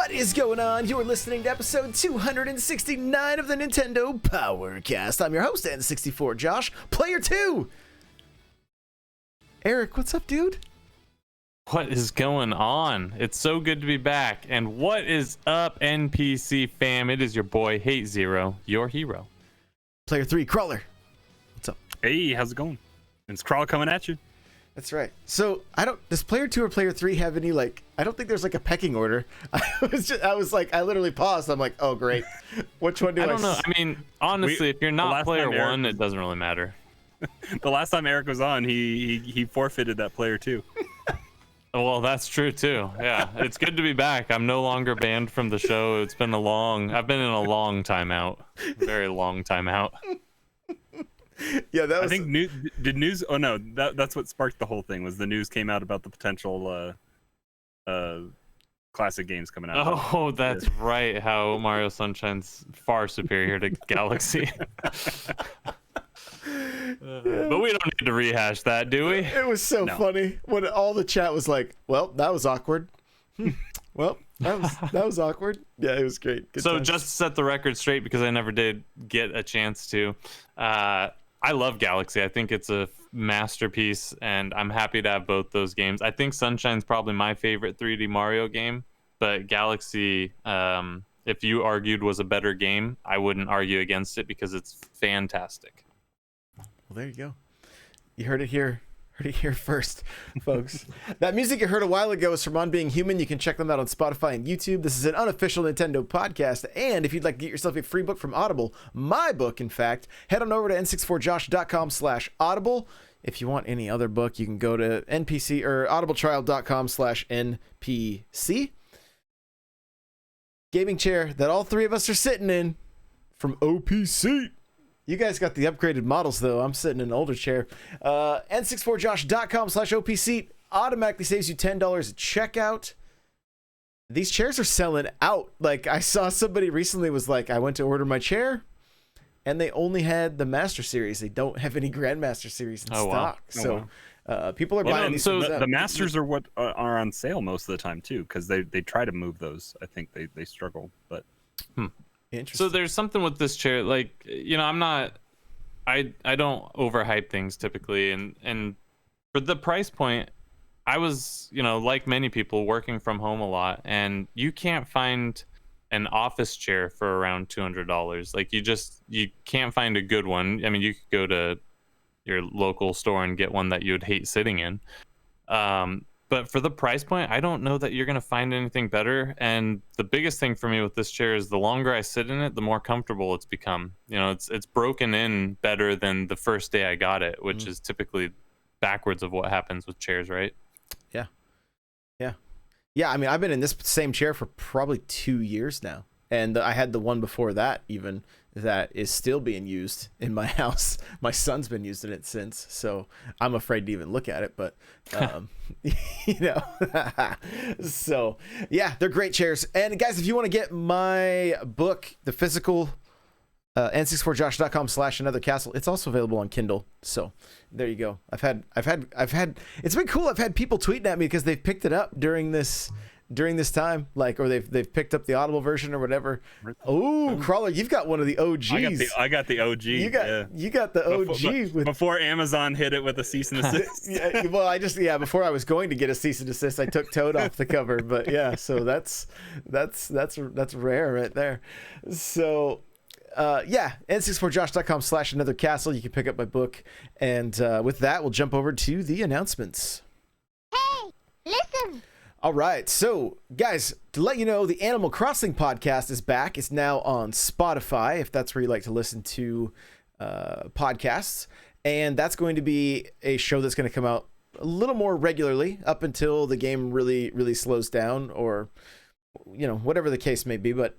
What is going on? You're listening to episode 269 of the Nintendo Powercast. I'm your host, N64 Josh, player 2. Eric, what's up, dude? What is going on? It's so good to be back. And what is up, NPC fam? It is your boy, Hate Zero, your hero. Player 3, Crawler. What's up? Hey, how's it going? It's Crawl coming at you. That's right. So, does player 2 or player 3 have any, I don't think there's a pecking order. I literally paused. I'm like, oh, great. Which one do I don't know. I mean, honestly, if you're not player 1, it doesn't really matter. The last time Eric was on, he forfeited that player 2. Well, that's true too. Yeah, it's good to be back. I'm no longer banned from the show. I've been in a long time out. Very long time out. Yeah, that was. I think news. Oh no, that's what sparked the whole thing. Was the news came out about the potential classic games coming out. Oh, that's right. How Mario Sunshine's far superior to Galaxy. But we don't need to rehash that, do we? It was so funny when all the chat was like, "Well, that was awkward." Well, that was awkward. Yeah, it was great. Good so times. Just to set the record straight, because I never did get a chance to. I love Galaxy. I think it's a masterpiece, and I'm happy to have both those games. I think Sunshine's probably my favorite 3D Mario game, but Galaxy, if you argued was a better game, I wouldn't argue against it because it's fantastic. Well, there you go. You heard it here. Heard it here first, folks. That music you heard a while ago is from On Being Human. You can check them out on Spotify and YouTube. This is an unofficial Nintendo podcast. And if you'd like to get yourself a free book from Audible, my book, in fact, head on over to n64josh.com/audible. If you want any other book, you can go to NPC or audibletrial.com/NPC. Gaming chair that all three of us are sitting in from OPC. You guys got the upgraded models, though. I'm sitting in an older chair. N64josh.com/OPC automatically saves you $10 at checkout. These chairs are selling out. I saw somebody recently was like, I went to order my chair, and they only had the Master Series. They don't have any Grandmaster Series in stock. Wow. So people are buying these. So the Masters are what are on sale most of the time, too, because they try to move those. I think they struggle, but... So there's something with this chair, I don't overhype things typically, and for the price point, I was, like many people, working from home a lot, and you can't find an office chair for around $200. You can't find a good one. I mean, you could go to your local store and get one that you would hate sitting in. But for the price point, I don't know that you're going to find anything better. And the biggest thing for me with this chair is the longer I sit in it, the more comfortable it's become. It's broken in better than the first day I got it, which is typically backwards of what happens with chairs, right? Yeah, I mean, I've been in this same chair for probably 2 years now. And I had the one before that even that is still being used in my house. My son's been using it since, so I'm afraid to even look at it. But, so yeah, they're great chairs. And guys, if you want to get my book, the physical n64josh.com/anothercastle, it's also available on Kindle. So there you go. I've had, it's been cool. I've had people tweeting at me because they've picked it up during this time, or they've picked up the Audible version or whatever. Oh, Crawler, you've got one of the OGs. I got the OG. You got the OG before Amazon hit it with a cease and desist. Before I was going to get a cease and desist, I took Toad off the cover. But yeah, so that's rare right there. So n64josh.com/anothercastle. You can pick up my book, and with that, we'll jump over to the announcements. Hey, listen. All right, so guys, to let you know, the Animal Crossing podcast is back. It's now on Spotify, if that's where you like to listen to podcasts. And that's going to be a show that's going to come out a little more regularly up until the game really, really slows down, or whatever the case may be. But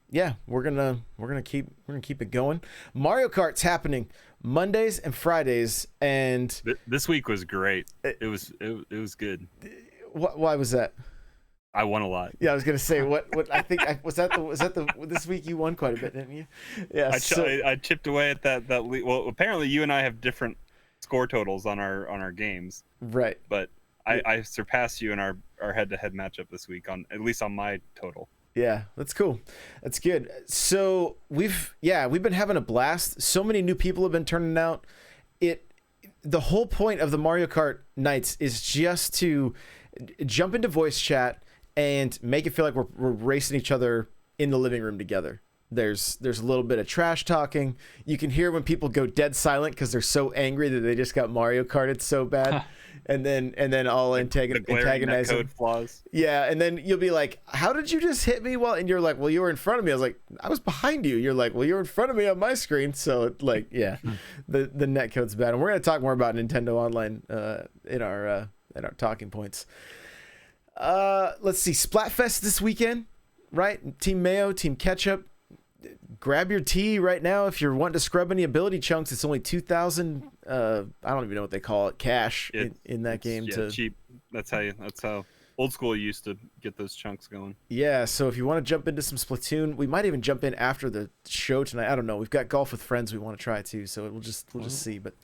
yeah, we're gonna keep it going. Mario Kart's happening Mondays and Fridays, and this week was great. It was good. Why was that? I won a lot. Yeah, I was gonna say what I think was that this week you won quite a bit, didn't you? Yeah. I chipped away at that. Well, apparently you and I have different score totals on our games. Right. But I surpassed you in our head-to-head matchup this week, at least on my total. Yeah, that's cool. That's good. So we've been having a blast. So many new people have been turning out. The whole point of the Mario Kart nights is just to jump into voice chat and make it feel like we're racing each other in the living room together. There's a little bit of trash talking. You can hear when people go dead silent because they're so angry that they just got Mario Karted so bad, and then all antagonize code flaws. Yeah, and then you'll be like, "How did you just hit me?" Well, and you're like, "Well, you were in front of me." I was like, "I was behind you." You're like, "Well, you were in front of me on my screen." So like, yeah, the netcode's bad, and we're gonna talk more about Nintendo Online in our talking points. Let's see, Splatfest this weekend, right? Team Mayo, Team Ketchup. Grab your tea right now if you're wanting to scrub any ability chunks. It's only 2,000. I don't even know what they call it, cash in that game. Cheap. That's how old school used to get those chunks going. Yeah, so if you want to jump into some Splatoon, we might even jump in after the show tonight. I don't know. We've got Golf with Friends we want to try too, so we'll just see. But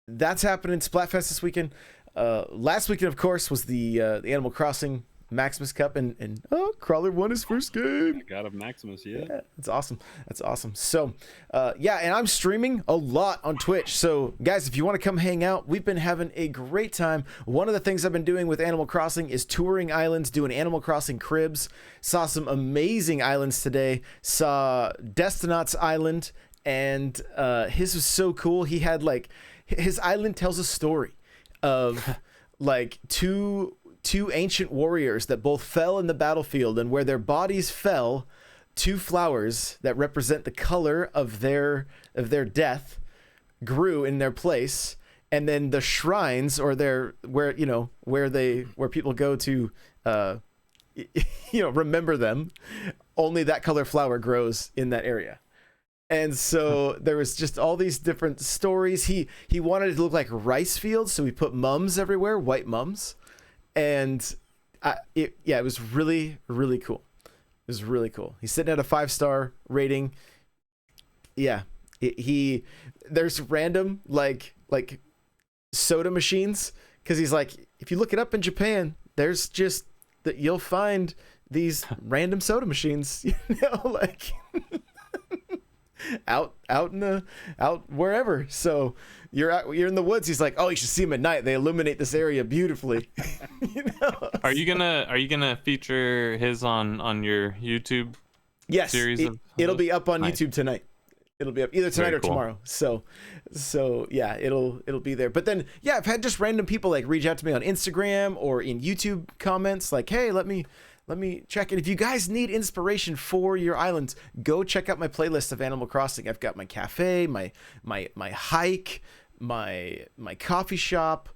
that's happening. Splatfest this weekend. Last weekend, of course, was the Animal Crossing Maximus Cup, and Crawler won his first game. God of Maximus, yeah. That's awesome. So, and I'm streaming a lot on Twitch. So, guys, if you want to come hang out, we've been having a great time. One of the things I've been doing with Animal Crossing is touring islands, doing Animal Crossing cribs. Saw some amazing islands today. Saw Destinat's Island, and his was so cool. He had his island tells a story of two ancient warriors that both fell in the battlefield, and where their bodies fell, two flowers that represent the color of their death grew in their place, and then the shrines, or where people go to remember them, only that color flower grows in that area. And so there was just all these different stories. He wanted it to look like rice fields, so we put mums everywhere, white mums. And it was really, really cool. It was really cool. He's sitting at a 5-star rating. Yeah, there's random like soda machines, because he's like, if you look it up in Japan, there's just that you'll find these random soda machines, out wherever. So you're in the woods. He's like, oh, you should see them at night. They illuminate this area beautifully. Are you gonna feature his on your YouTube? Yes, series it'll be up on YouTube tonight. It'll be up either tonight or tomorrow. So yeah, it'll be there. But then I've had just random people reach out to me on Instagram or in YouTube comments like, hey, let me check it. If you guys need inspiration for your islands, go check out my playlist of Animal Crossing. I've got my cafe, my hike, my coffee shop,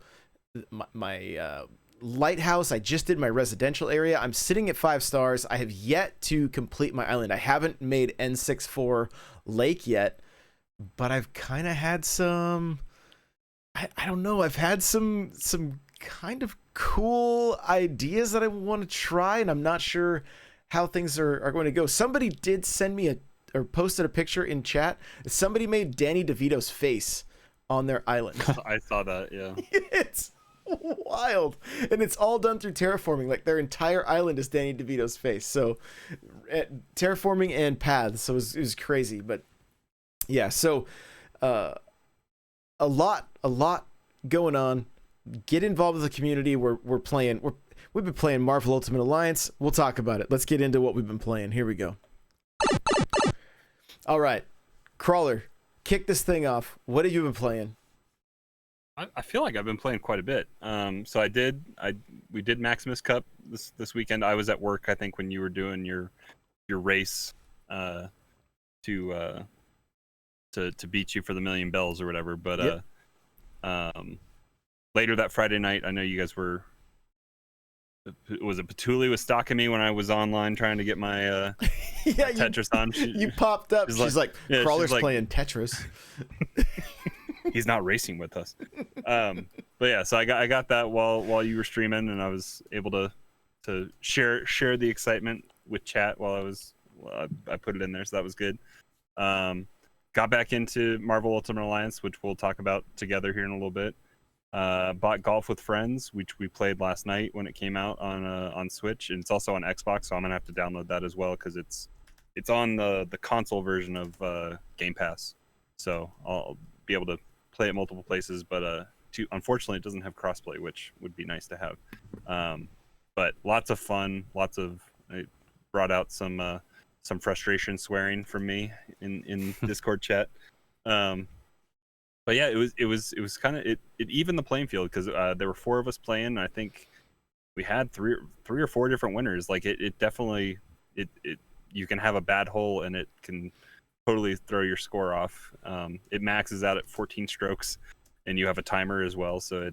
my lighthouse. I just did my residential area. I'm sitting at 5 stars. I have yet to complete my island. I haven't made N64 Lake yet, but I've kind of had some, I don't know, I've had some kind of cool ideas that I want to try, and I'm not sure how things are going to go. Somebody did send me or posted a picture in chat. Somebody made Danny DeVito's face on their island. I saw that, yeah. It's wild, and it's all done through terraforming. Like, their entire island is Danny DeVito's face. So terraforming and paths. So it was crazy, but yeah. So a lot going on. Get involved with the community. We've been playing Marvel Ultimate Alliance. We'll talk about it. Let's get into what we've been playing. Here we go. All right, Crawler, kick this thing off. What have you been playing? I feel like I've been playing quite a bit. So we did Maximus Cup this weekend. I was at work, I think, when you were doing your race to beat you for the million bells or whatever. But later that Friday night, I know you guys were. Was it Patuli was stalking me when I was online trying to get my Tetris on? You popped up. She's like, Crawler's playing Tetris. He's not racing with us. But yeah, so I got that while you were streaming, and I was able to share the excitement with chat while I put it in there, so that was good. Got back into Marvel Ultimate Alliance, which we'll talk about together here in a little bit. Bought Golf with Friends, which we played last night when it came out on Switch, and it's also on Xbox. So I'm gonna have to download that as well because it's on the console version of Game Pass. So I'll be able to play it multiple places, but unfortunately it doesn't have crossplay, which would be nice to have. But lots of fun, it brought out some frustration swearing from me in Discord chat. But yeah, it was kind of it evened the playing field because there were 4 of us playing. And I think we had three or four different winners. Like it definitely you can have a bad hole and it can totally throw your score off. It maxes out at 14 strokes, and you have a timer as well. So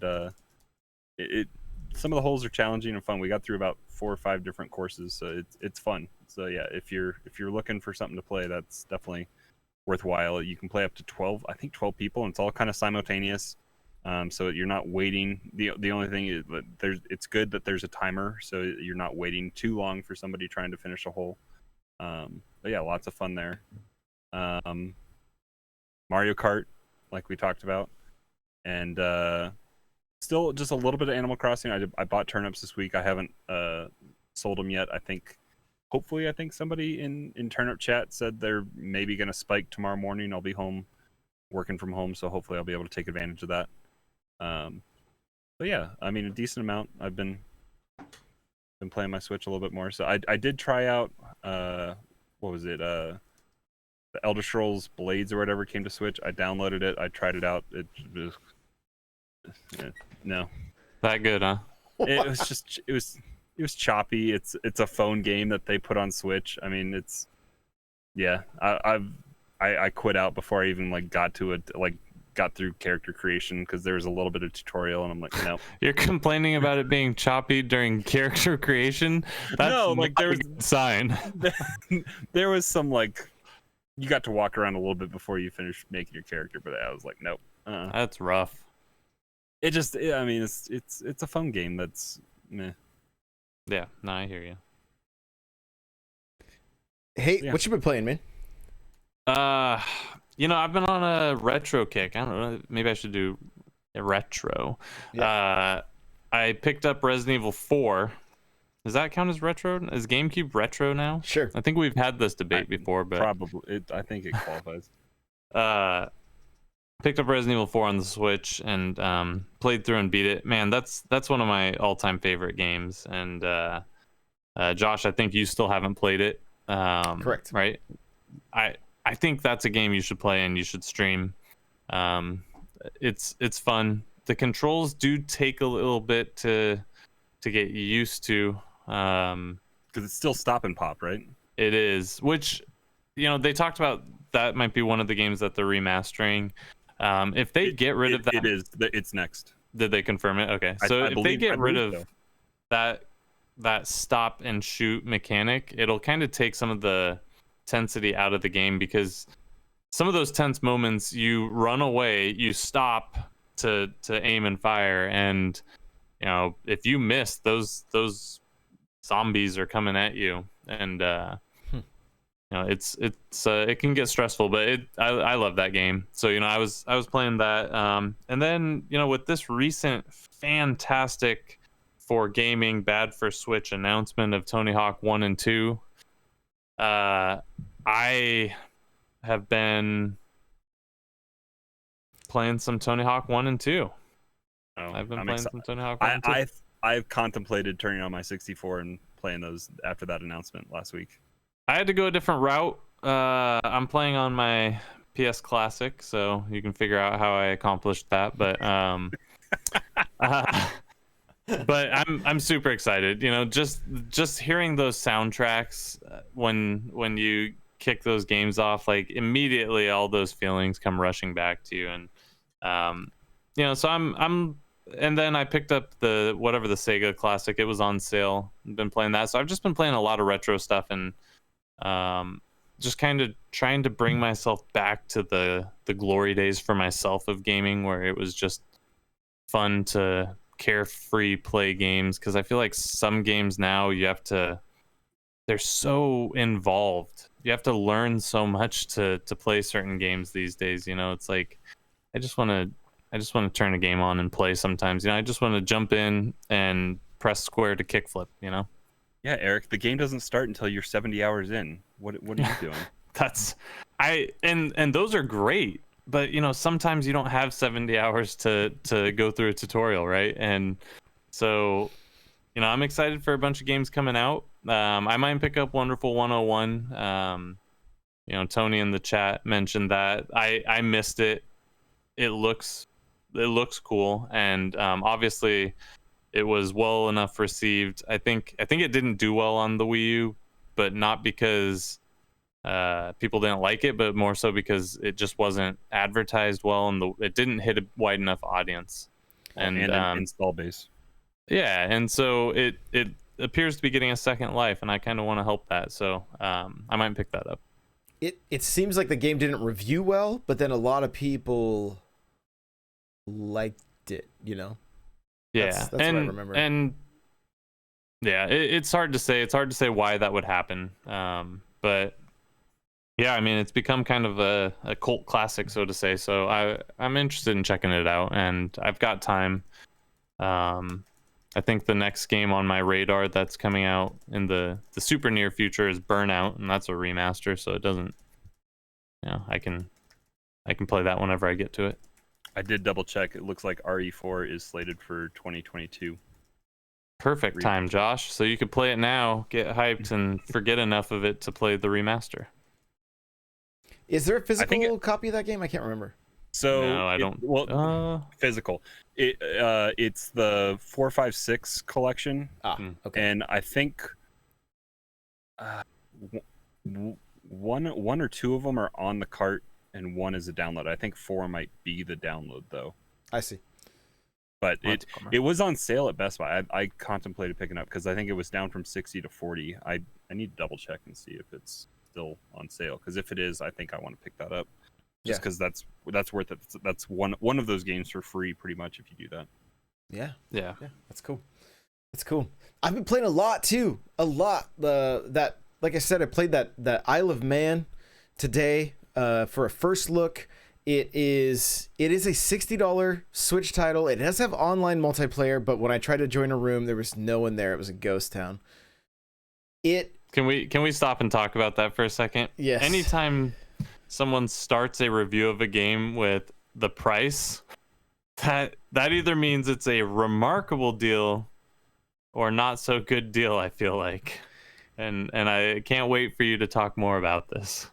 it some of the holes are challenging and fun. We got through about 4 or 5 different courses, so it's fun. So yeah, if you're looking for something to play, that's definitely worthwhile. You can play up to 12 people, and it's all kind of simultaneous. So you're not waiting. The only thing is that it's good that there's a timer, so you're not waiting too long for somebody trying to finish a hole. But yeah, lots of fun there. Mario Kart, like we talked about, and still just a little bit of Animal Crossing. I bought turnips this week. I haven't sold them yet. Hopefully somebody in turnip chat said they're maybe going to spike tomorrow morning. I'll be home working from home, so hopefully I'll be able to take advantage of that. But yeah, I mean, a decent amount. I've been playing my Switch a little bit more. So I did try out what was it? The Elder Scrolls Blades or whatever came to Switch. I downloaded it. I tried it out. It was no. That good, huh? It was just it was choppy. It's a phone game that they put on Switch. I mean, it's yeah. I quit out before I even got through character creation because there was a little bit of tutorial, and I'm like, no. You're complaining about it being choppy during character creation? That's no, there was a good sign. There was some you got to walk around a little bit before you finish making your character, but I was like, nope. That's rough. It just, I mean, it's a fun game that's meh. Yeah, no, I hear you. Hey, Yeah. what you been playing, man? I've been on a retro kick. I don't know, maybe I should do a retro. Yeah. I picked up Resident Evil 4. Does that count as retro? Is GameCube retro now? Sure. I think we've had this debate before, but probably I think it qualifies. Picked up Resident Evil 4 on the Switch and played through and beat it. Man, that's one of my all-time favorite games. And Josh, I think you still haven't played it. Correct. Right? I think that's a game you should play and you should stream. It's fun. The controls do take a little bit to get used to. Because it's still stop and pop, right? It is, which they talked about that might be one of the games that they're remastering. If they get rid of that, it's next. Did they confirm it? Okay, so if they get rid of that stop and shoot mechanic, it'll kind of take some of the tensity out of the game, because some of those tense moments, you run away, you stop to aim and fire, and if you miss, those zombies are coming at you, and it can get stressful, but I love that game. So I was playing that, and then with this recent fantastic for gaming, bad for Switch announcement of Tony Hawk 1 and 2, I have been playing some Tony Hawk 1 and 2. I've been playing some Tony Hawk 1 and 2. I've contemplated turning on my 64 and playing those after that announcement last week. I had to go a different route. I'm playing on my PS Classic, so you can figure out how I accomplished that. But but I'm super excited. Just hearing those soundtracks when you kick those games off, immediately all those feelings come rushing back to you, and so I'm. And then I picked up the Sega Classic. It was on sale. I've been playing that, so I've just been playing a lot of retro stuff and just kind of trying to bring myself back to the glory days for myself of gaming, where it was just fun to carefree play games. Because I feel like some games now they're so involved. You have to learn so much to play certain games these days. It's like I just want to just want to turn a game on and play sometimes. I just want to jump in and press square to kickflip. Yeah, Eric, the game doesn't start until you're 70 hours in. What are you doing? And those are great, but sometimes you don't have 70 hours to go through a tutorial, right? And so I'm excited for a bunch of games coming out. I might pick up Wonderful 101. Tony in the chat mentioned that. I missed it. It looks cool, and obviously it was well enough received. I think it didn't do well on the Wii U, but not because people didn't like it, but more so because it just wasn't advertised well, and it didn't hit a wide enough audience and an install base. Yeah, and so it appears to be getting a second life, and I kind of want to help that, so I might pick that up. It seems like the game didn't review well, but then a lot of people liked it. Yeah, that's what I remember. And yeah, it's hard to say. It's hard to say why that would happen, but. Yeah, I mean, it's become kind of a cult classic, so to say. So I'm interested in checking it out, and I've got time. I think the next game on my radar that's coming out in the super near future is Burnout, and that's a remaster, so it doesn't. I can play that whenever I get to it. I did double check. It looks like RE4 is slated for 2022. Perfect time, Josh. So you could play it now, get hyped, and forget enough of it to play the remaster. Is there a physical copy of that game? I can't remember. So no, I don't. Physical. It's the 456 collection. Okay. And I think one or two of them are on the cart, and one is a download. I think 4 might be the download though. I see. But it was on sale at Best Buy. I contemplated picking up because I think it was down from 60 to 40. I need to double check and see if it's still on sale, because if it is, I think I want to pick that up just because that's worth it. That's one of those games for free pretty much if you do that. Yeah, that's cool. I've been playing a lot too, that like I said, I played that Isle of Man today for a first look. It is a $60 Switch title. It does have online multiplayer, but when I tried to join a room, there was no one there. It was a ghost town. Can we stop and talk about that for a second? Yes. Anytime someone starts a review of a game with the price, that either means it's a remarkable deal or not so good deal, I feel like. And I can't wait for you to talk more about this.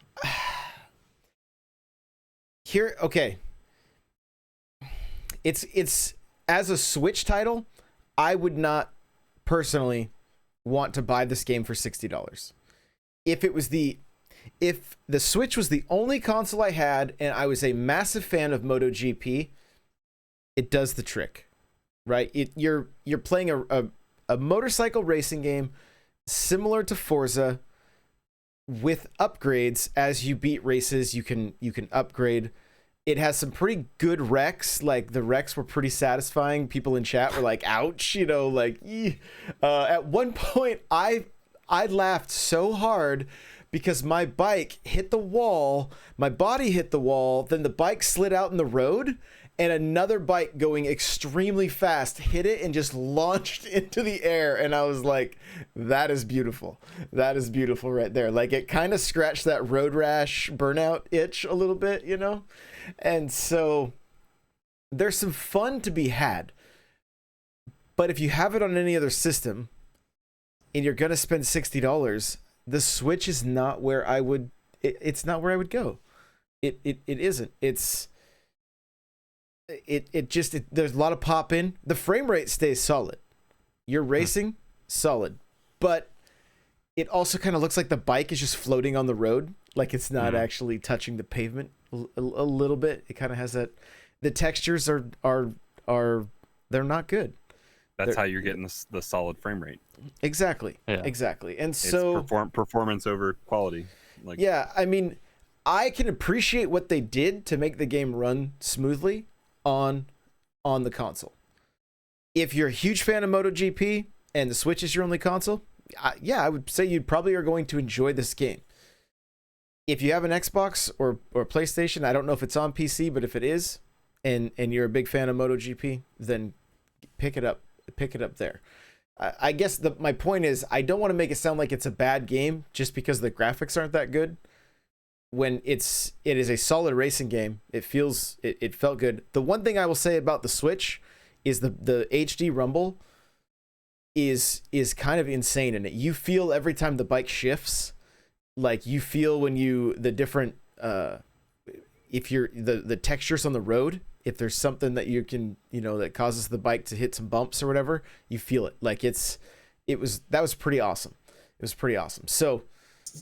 Here, okay. It's as a Switch title, I would not personally want to buy this game for $60. If the Switch was the only console I had and I was a massive fan of MotoGP, it does the trick, right? You're playing a motorcycle racing game similar to Forza with upgrades. As you beat races, you can upgrade. It has some pretty good wrecks. Like the wrecks were pretty satisfying. People in chat were like, ouch, at one point I laughed so hard because my bike hit the wall, my body hit the wall, then the bike slid out in the road, and another bike going extremely fast hit it and just launched into the air. And I was like, that is beautiful. That is beautiful right there. Like it kind of scratched that road rash burnout itch a little bit, And so there's some fun to be had. But if you have it on any other system and you're going to spend $60, the Switch is not where I would, it's not where I would go. It isn't. There's a lot of pop in. The frame rate stays solid. You're racing, solid. But it also kind of looks like the bike is just floating on the road. Like it's not actually touching the pavement a little bit. It kind of has that. The textures are they're not good. That's how you're getting the solid frame rate. Exactly. Yeah. Exactly. And It's so performance over quality. Yeah, I mean, I can appreciate what they did to make the game run smoothly on the console. If you're a huge fan of MotoGP and the Switch is your only console, I would say you probably are going to enjoy this game. If you have an Xbox or PlayStation, I don't know if it's on PC, but if it is, and you're a big fan of MotoGP, then pick it up there. I guess my point is, I don't want to make it sound like it's a bad game just because the graphics aren't that good. When it is a solid racing game, it felt good. The one thing I will say about the Switch is the HD rumble is kind of insane in it. You feel every time the bike shifts, like you feel when the different if you're the textures on the road, if there's something that you can, that causes the bike to hit some bumps or whatever, you feel it. Like that was pretty awesome. It was pretty awesome. So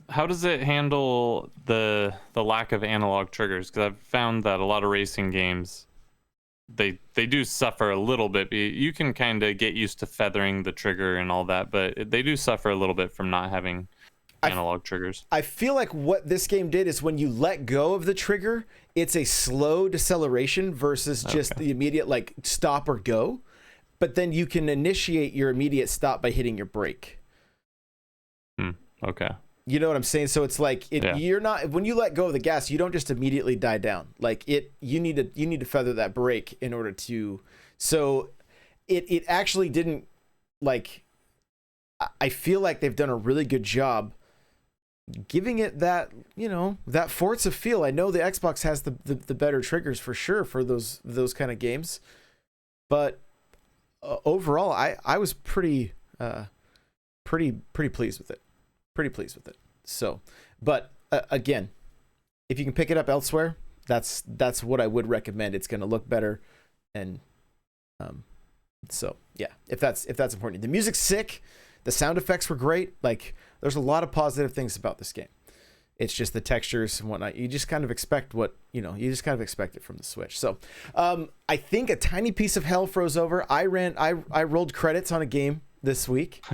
how does it handle the lack of analog triggers? Because I've found that a lot of racing games, they do suffer a little bit. You can kind of get used to feathering the trigger and all that, but they do suffer a little bit from not having analog triggers. I feel like what this game did is when you let go of the trigger, it's a slow deceleration versus just the immediate like stop or go. But then you can initiate your immediate stop by hitting your brake. Okay. You know what I'm saying? So it's like you're not, when you let go of the gas, you don't just immediately die down. Like you need to feather that brake in order to. So it actually didn't, like, I feel like they've done a really good job giving it that, that Forza feel. I know the Xbox has the better triggers for sure for those kind of games, but overall I was pretty pleased with it. Pretty pleased with it. So, but again, if you can pick it up elsewhere, that's what I would recommend. It's going to look better, and so yeah, if that's important. The music's sick, the sound effects were great. Like, there's a lot of positive things about this game. It's just the textures and whatnot. You just kind of expect you just kind of expect it from the Switch. So, I think a tiny piece of hell froze over. I rolled credits on a game this week.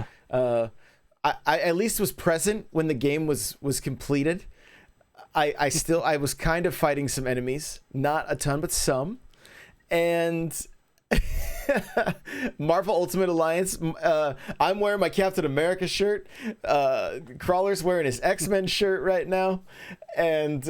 I at least was present when the game was completed. I was kind of fighting some enemies, not a ton, but some. And Marvel Ultimate Alliance, I'm wearing my Captain America shirt. Crawler's wearing his X-Men shirt right now. And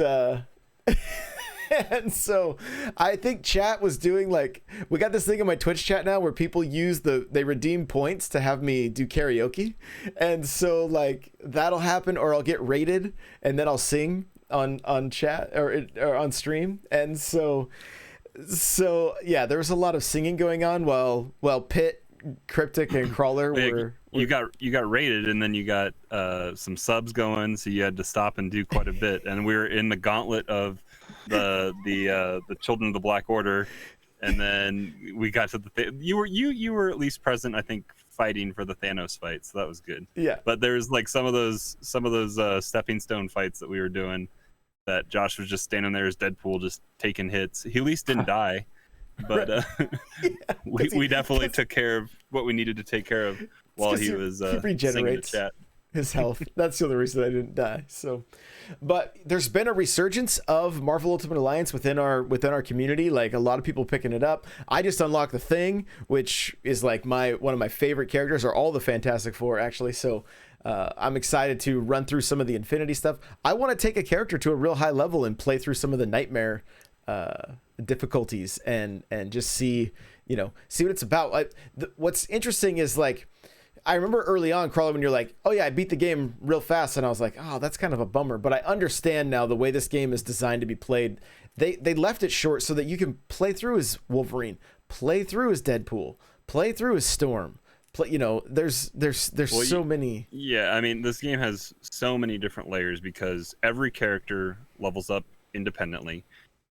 and so I think chat was doing, like, we got this thing in my Twitch chat now where people they redeem points to have me do karaoke. And so, like, that'll happen, or I'll get rated and then I'll sing on chat or on stream. And so yeah, there was a lot of singing going on while Pit, Cryptic, and Crawler were. You got rated, and then you got some subs going, so you had to stop and do quite a bit. And we were in the gauntlet of the Children of the Black Order, and then we got to you were at least present, I think, fighting for the Thanos fight, so that was good. Yeah. But there's like some of those stepping stone fights that we were doing that Josh was just standing there as Deadpool, just taking hits. He at least didn't die. But we definitely took care of what we needed to take care of while he was singing the chat. His health. That's the only reason I didn't die. So, but there's been a resurgence of Marvel Ultimate Alliance within our community. Like, a lot of people picking it up. I just unlocked the Thing, which is like one of my favorite characters, or all the Fantastic Four actually. So I'm excited to run through some of the Infinity stuff. I want to take a character to a real high level and play through some of the Nightmare difficulties and just see what it's about. What's interesting is, like, I remember early on, Crawler, when you're like, oh yeah, I beat the game real fast, and I was like, oh, that's kind of a bummer. But I understand now the way this game is designed to be played. They left it short so that you can play through as Wolverine, play through as Deadpool, play through as Storm. There's so many. Yeah, I mean, this game has so many different layers because every character levels up independently.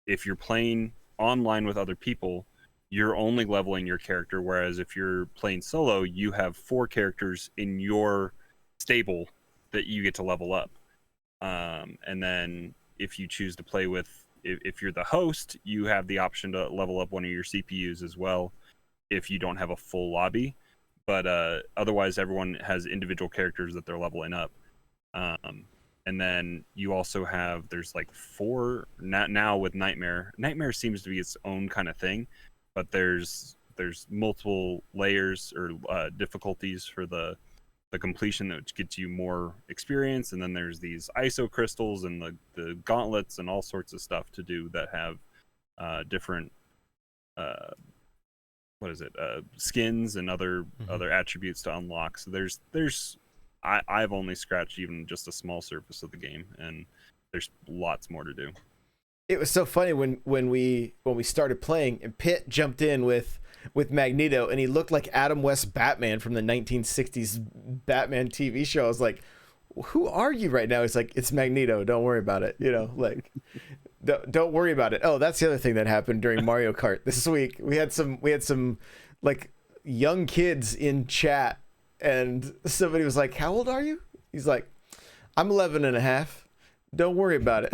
If you're playing online with other people, you're only leveling your character, whereas if you're playing solo, you have 4 characters in your stable that you get to level up. And then if you choose to play with, if you're the host, you have the option to level up one of your CPUs as well if you don't have a full lobby. But otherwise, everyone has individual characters that they're leveling up. And then you also have, there's like 4 now with Nightmare. Nightmare seems to be its own kind of thing, but there's multiple layers or difficulties for the completion that gets you more experience. And then there's these ISO crystals and the gauntlets and all sorts of stuff to do that have different what is it? Skins and other attributes to unlock. So I've only scratched even just a small surface of the game, and there's lots more to do. It was so funny when we started playing, and Pitt jumped in with Magneto, and he looked like Adam West Batman from the 1960s Batman TV show. I was like, who are you right now? He's like, it's Magneto. Don't worry about it. Like, don't worry about it. Oh, that's the other thing that happened during Mario Kart this week. We had some like young kids in chat, and somebody was like, how old are you? He's like, I'm 11 and a half. Don't worry about it.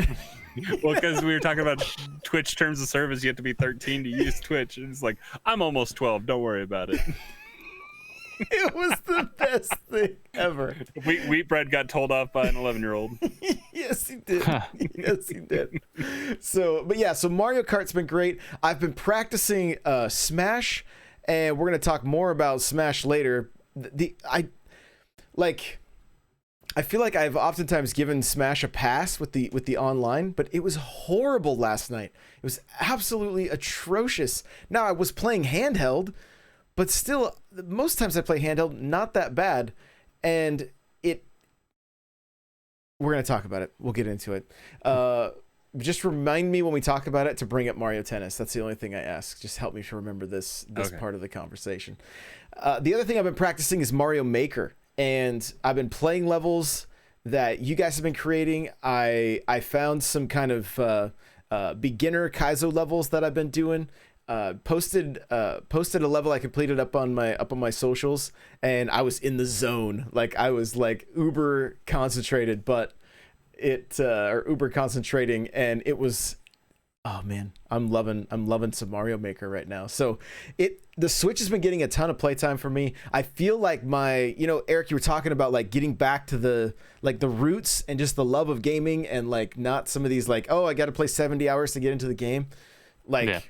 Well, because we were talking about Twitch terms of service, you have to be 13 to use Twitch. And it's like, I'm almost 12. Don't worry about it. It was the best thing ever. Wheat bread got told off by an 11-year-old. Yes, he did. Yes, he did. So Mario Kart's been great. I've been practicing Smash, and we're gonna talk more about Smash later. I feel like I've oftentimes given Smash a pass with the online, but it was horrible last night. It was absolutely atrocious. Now, I was playing handheld, but still, most times I play handheld, not that bad. And we're going to talk about it. We'll get into it. Just remind me when we talk about it to bring up Mario Tennis. That's the only thing I ask. Just help me to remember this okay. part of the conversation. The other thing I've been practicing is Mario Maker. And I've been playing levels that you guys have been creating. I found some kind of beginner Kaizo levels that I've been doing. Posted a level I completed up on my socials, and I was in the zone. Like, I was like uber concentrated, or uber concentrating, and it was, oh man, I'm loving some Mario Maker right now. So the Switch has been getting a ton of playtime for me. I feel like Eric, you were talking about like getting back to the roots and just the love of gaming, and like not some of these like, oh, I got to play 70 hours to get into the game. Like, yeah.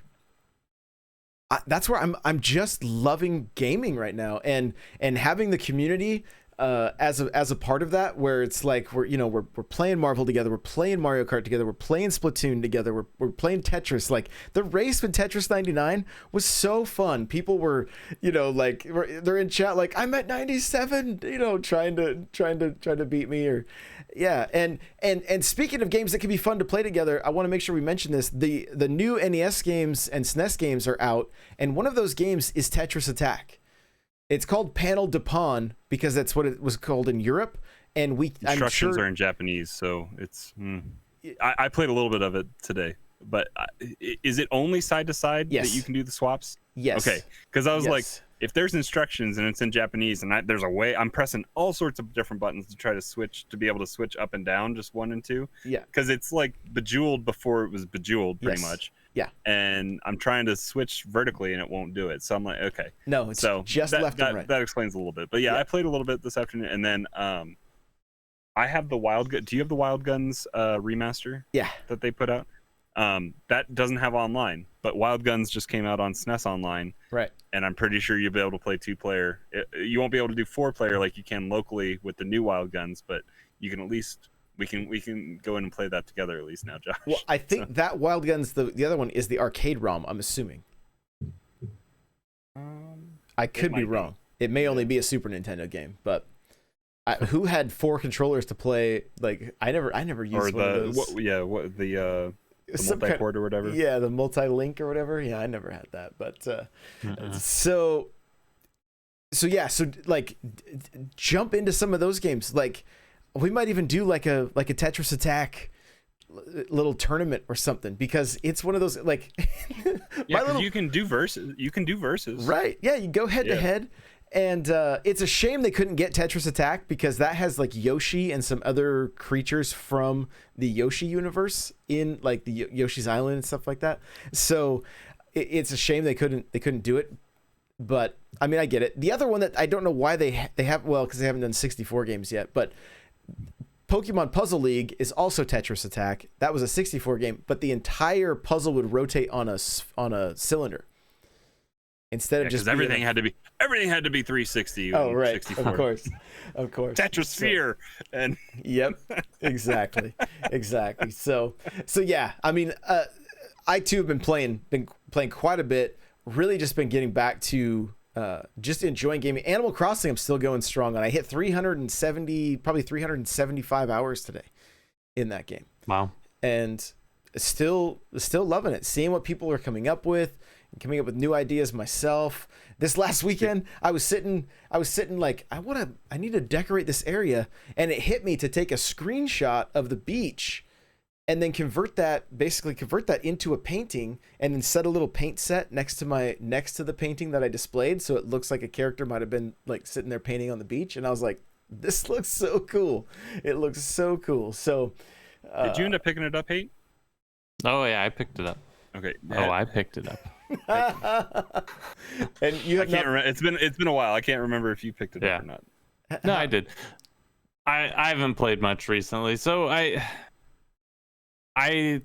That's where I'm just loving gaming right now, and having the community as a part of that, where it's like we're playing Marvel together, we're playing Mario Kart together, we're playing Splatoon together, we're playing Tetris. Like, the race with Tetris 99 was so fun. People were they're in chat like, I'm at 97, trying to beat me, or yeah. And speaking of games that can be fun to play together, I want to make sure we mention this. The new NES games and SNES games are out, and one of those games is Tetris Attack. It's called Panel de Pon because that's what it was called in Europe, and instructions are in Japanese, so it's. I played a little bit of it today, but is it only side to side that you can do the swaps? Yes. Okay, because I was like, if there's instructions and it's in Japanese, and there's a way, I'm pressing all sorts of different buttons to try to be able to switch up and down, just 1 and 2. Yeah. Because it's like Bejeweled before it was Bejeweled, pretty much. Yeah. And I'm trying to switch vertically and it won't do it. So I'm like, okay. No, it's just left and right. That explains a little bit. But yeah, I played a little bit this afternoon, and then I have the Wild Gun. Do you have the Wild Guns remaster? Yeah. That they put out? That doesn't have online, but Wild Guns just came out on SNES Online. Right. And I'm pretty sure you'll be able to play 2-player. You won't be able to do 4-player like you can locally with the new Wild Guns, but you can at least we can go in and play that together at least now, Josh. Well, I think that Wild Guns, the other one is the arcade ROM, I'm assuming. I could be wrong. It may only be a Super Nintendo game, but who had 4 controllers to play? Like, I never used one of those. The multi-port or whatever. Yeah, the multi-link or whatever. Yeah, I never had that. But so like jump into some of those games. Like, we might even do like a Tetris Attack little tournament or something, because it's one of those like you can do verses. Right. Yeah, you go head to head. And it's a shame they couldn't get Tetris Attack, because that has like Yoshi and some other creatures from the Yoshi universe in like the Yoshi's Island and stuff like that. So it's a shame they couldn't do it. But I mean, I get it. The other one that I don't know why they have, well, because they haven't done 64 games yet, but Pokemon Puzzle League is also Tetris Attack. That was a 64 game, but the entire puzzle would rotate on a cylinder. Instead of just everything had to be 360. Oh, right. 64. Of course. Tetrasphere. And yep, exactly. So yeah. I mean, I too have been playing quite a bit really just been getting back to just enjoying gaming. Animal Crossing, I'm still going strong on. I hit 375 hours today in that game. Wow. And still loving it. Seeing what people are coming up with new ideas myself. This last weekend, I was sitting like, I need to decorate this area, and it hit me to take a screenshot of the beach and then convert that into a painting, and then set a little paint set next to the painting that I displayed, so it looks like a character might have been like sitting there painting on the beach. And I was like, this looks so cool. It looks so cool. So did you end up picking it up, Hate? Oh yeah, I picked it up. Okay. I picked it up. And you I can't remember. It's been a while. I can't remember if you picked it up or not. No, I did. I haven't played much recently, so I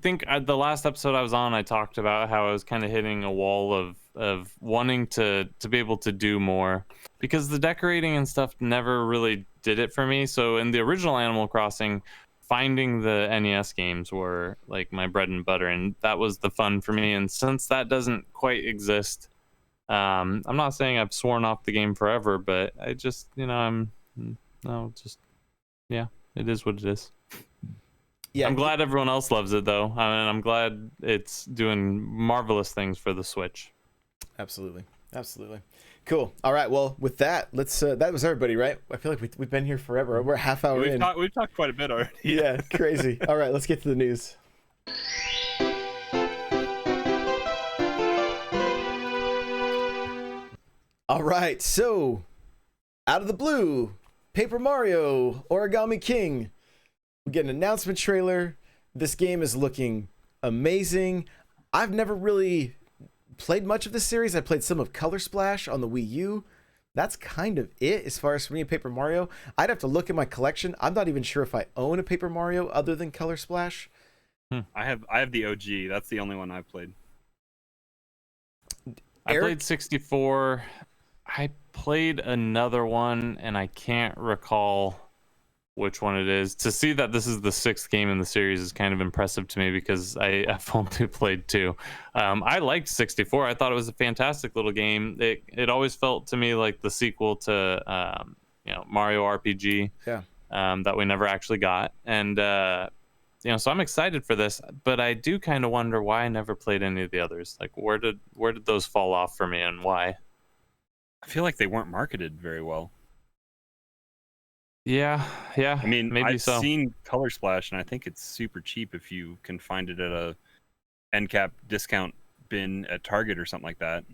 think the last episode I was on, I talked about how I was kind of hitting a wall of wanting to be able to do more, because the decorating and stuff never really did it for me. So in the original Animal Crossing, finding the NES games were like my bread and butter, and that was the fun for me. And since that doesn't quite exist, I'm not saying I've sworn off the game forever, but I just, it is what it is. Yeah, I'm glad everyone else loves it, though. I mean, I'm glad it's doing marvelous things for the Switch. Absolutely. Cool. All right. Well, with that, let's. That was everybody, right? I feel like we've been here forever. We're a half hour in. We've talked quite a bit already. Yeah, crazy. All right, let's get to the news. All right. So, out of the blue, Paper Mario Origami King. We get an announcement trailer. This game is looking amazing. I've never really played much of this series. I played some of Color Splash on the Wii U. That's kind of it as far as for me and Paper Mario. I'd have to look at my collection. I'm not even sure if I own a Paper Mario other than Color Splash. I have the OG. That's the only one I've played. I played 64. I played another one, and I can't recall which one it is. To see that this is the 6th game in the series is kind of impressive to me, because I've only played 2. I liked 64. I thought it was a fantastic little game. It always felt to me like the sequel to Mario RPG. Yeah. That we never actually got. And so I'm excited for this, but I do kind of wonder why I never played any of the others. Like, where did those fall off for me, and why? I feel like they weren't marketed very well. Yeah. I mean, maybe I've so. seen Color Splash, and I think it's super cheap if you can find it at a end cap discount bin at Target or something like that.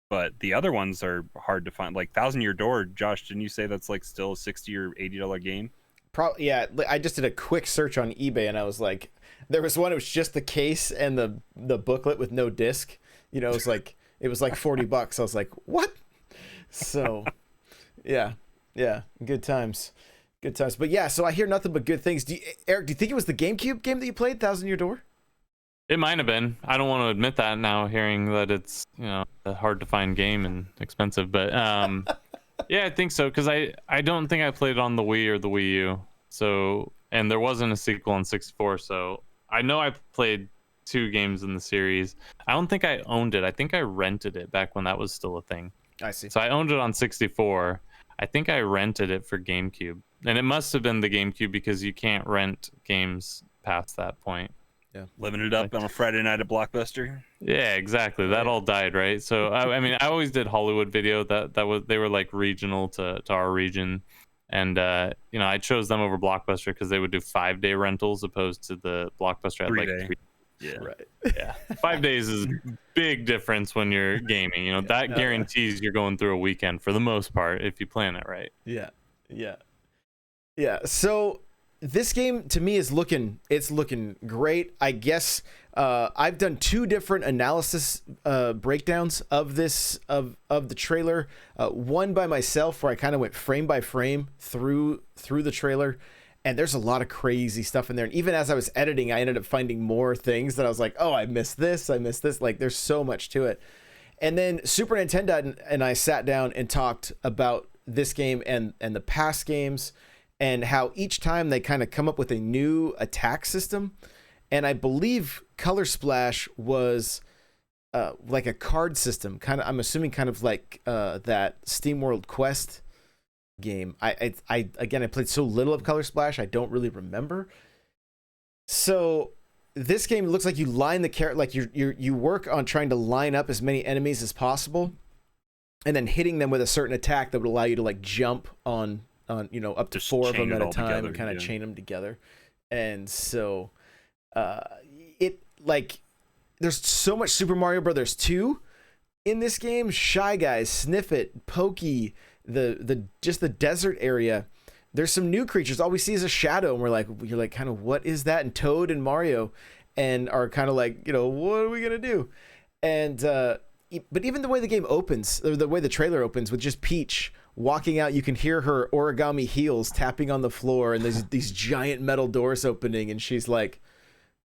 But the other ones are hard to find. Like Thousand Year Door, Josh, didn't you say that's like still a $60 or $80 game? Probably, yeah. I just did a quick search on eBay, and I was like, there was one. It was just the case and the booklet with no disc. It was like $40. I was like, what? So. Yeah, good times. But yeah, so I hear nothing but good things. Eric, do you think it was the GameCube game that you played, Thousand Year Door? It might have been. I don't want to admit that now, hearing that it's a hard to find game and expensive. But yeah, I think so, because I don't think I played it on the Wii or the Wii U. So, and there wasn't a sequel on 64. So I know I played 2 games in the series. I don't think I owned it. I think I rented it back when that was still a thing. I see. So I owned it on 64. I think I rented it for GameCube, and it must have been the GameCube, because you can't rent games past that point. Yeah, living it up on a Friday night at Blockbuster. Yeah, exactly. That all died, right? So I mean, I always did Hollywood Video. They were like regional to our region, and I chose them over Blockbuster because they would do 5-day rentals opposed to the Blockbuster had 3-day. Yeah, right. Yeah, 5 days is a big difference when you're gaming. That guarantees you're going through a weekend for the most part if you plan it right. Yeah. So this game to me is looking great. I guess I've done 2 different analysis breakdowns of this of the trailer. One by myself, where I kind of went frame by frame through the trailer. And there's a lot of crazy stuff in there. And even as I was editing, I ended up finding more things that I was like, oh, I missed this. Like, there's so much to it. And then Super Nintendo and I sat down and talked about this game and the past games, and how each time they kind of come up with a new attack system. And I believe Color Splash was like a card system, kind of. I'm assuming kind of like that SteamWorld Quest game. I again, I played so little of Color Splash, I don't really remember. So this game looks like you line the character, like you work on trying to line up as many enemies as possible, and then hitting them with a certain attack that would allow you to like jump on up to Just 4 of them chain at it a all time together, and kind of yeah. chain them together. And so it like there's so much Super Mario Brothers 2 in this game. Shy Guys, Sniff It, Pokey, the just the desert area. There's some new creatures. All we see is a shadow, and you're like, kind of, what is that? And Toad and Mario, and are kind of like, what are we gonna do? And but even the way the game opens, or the way the trailer opens, with just Peach walking out, you can hear her origami heels tapping on the floor, and there's these giant metal doors opening, and she's like,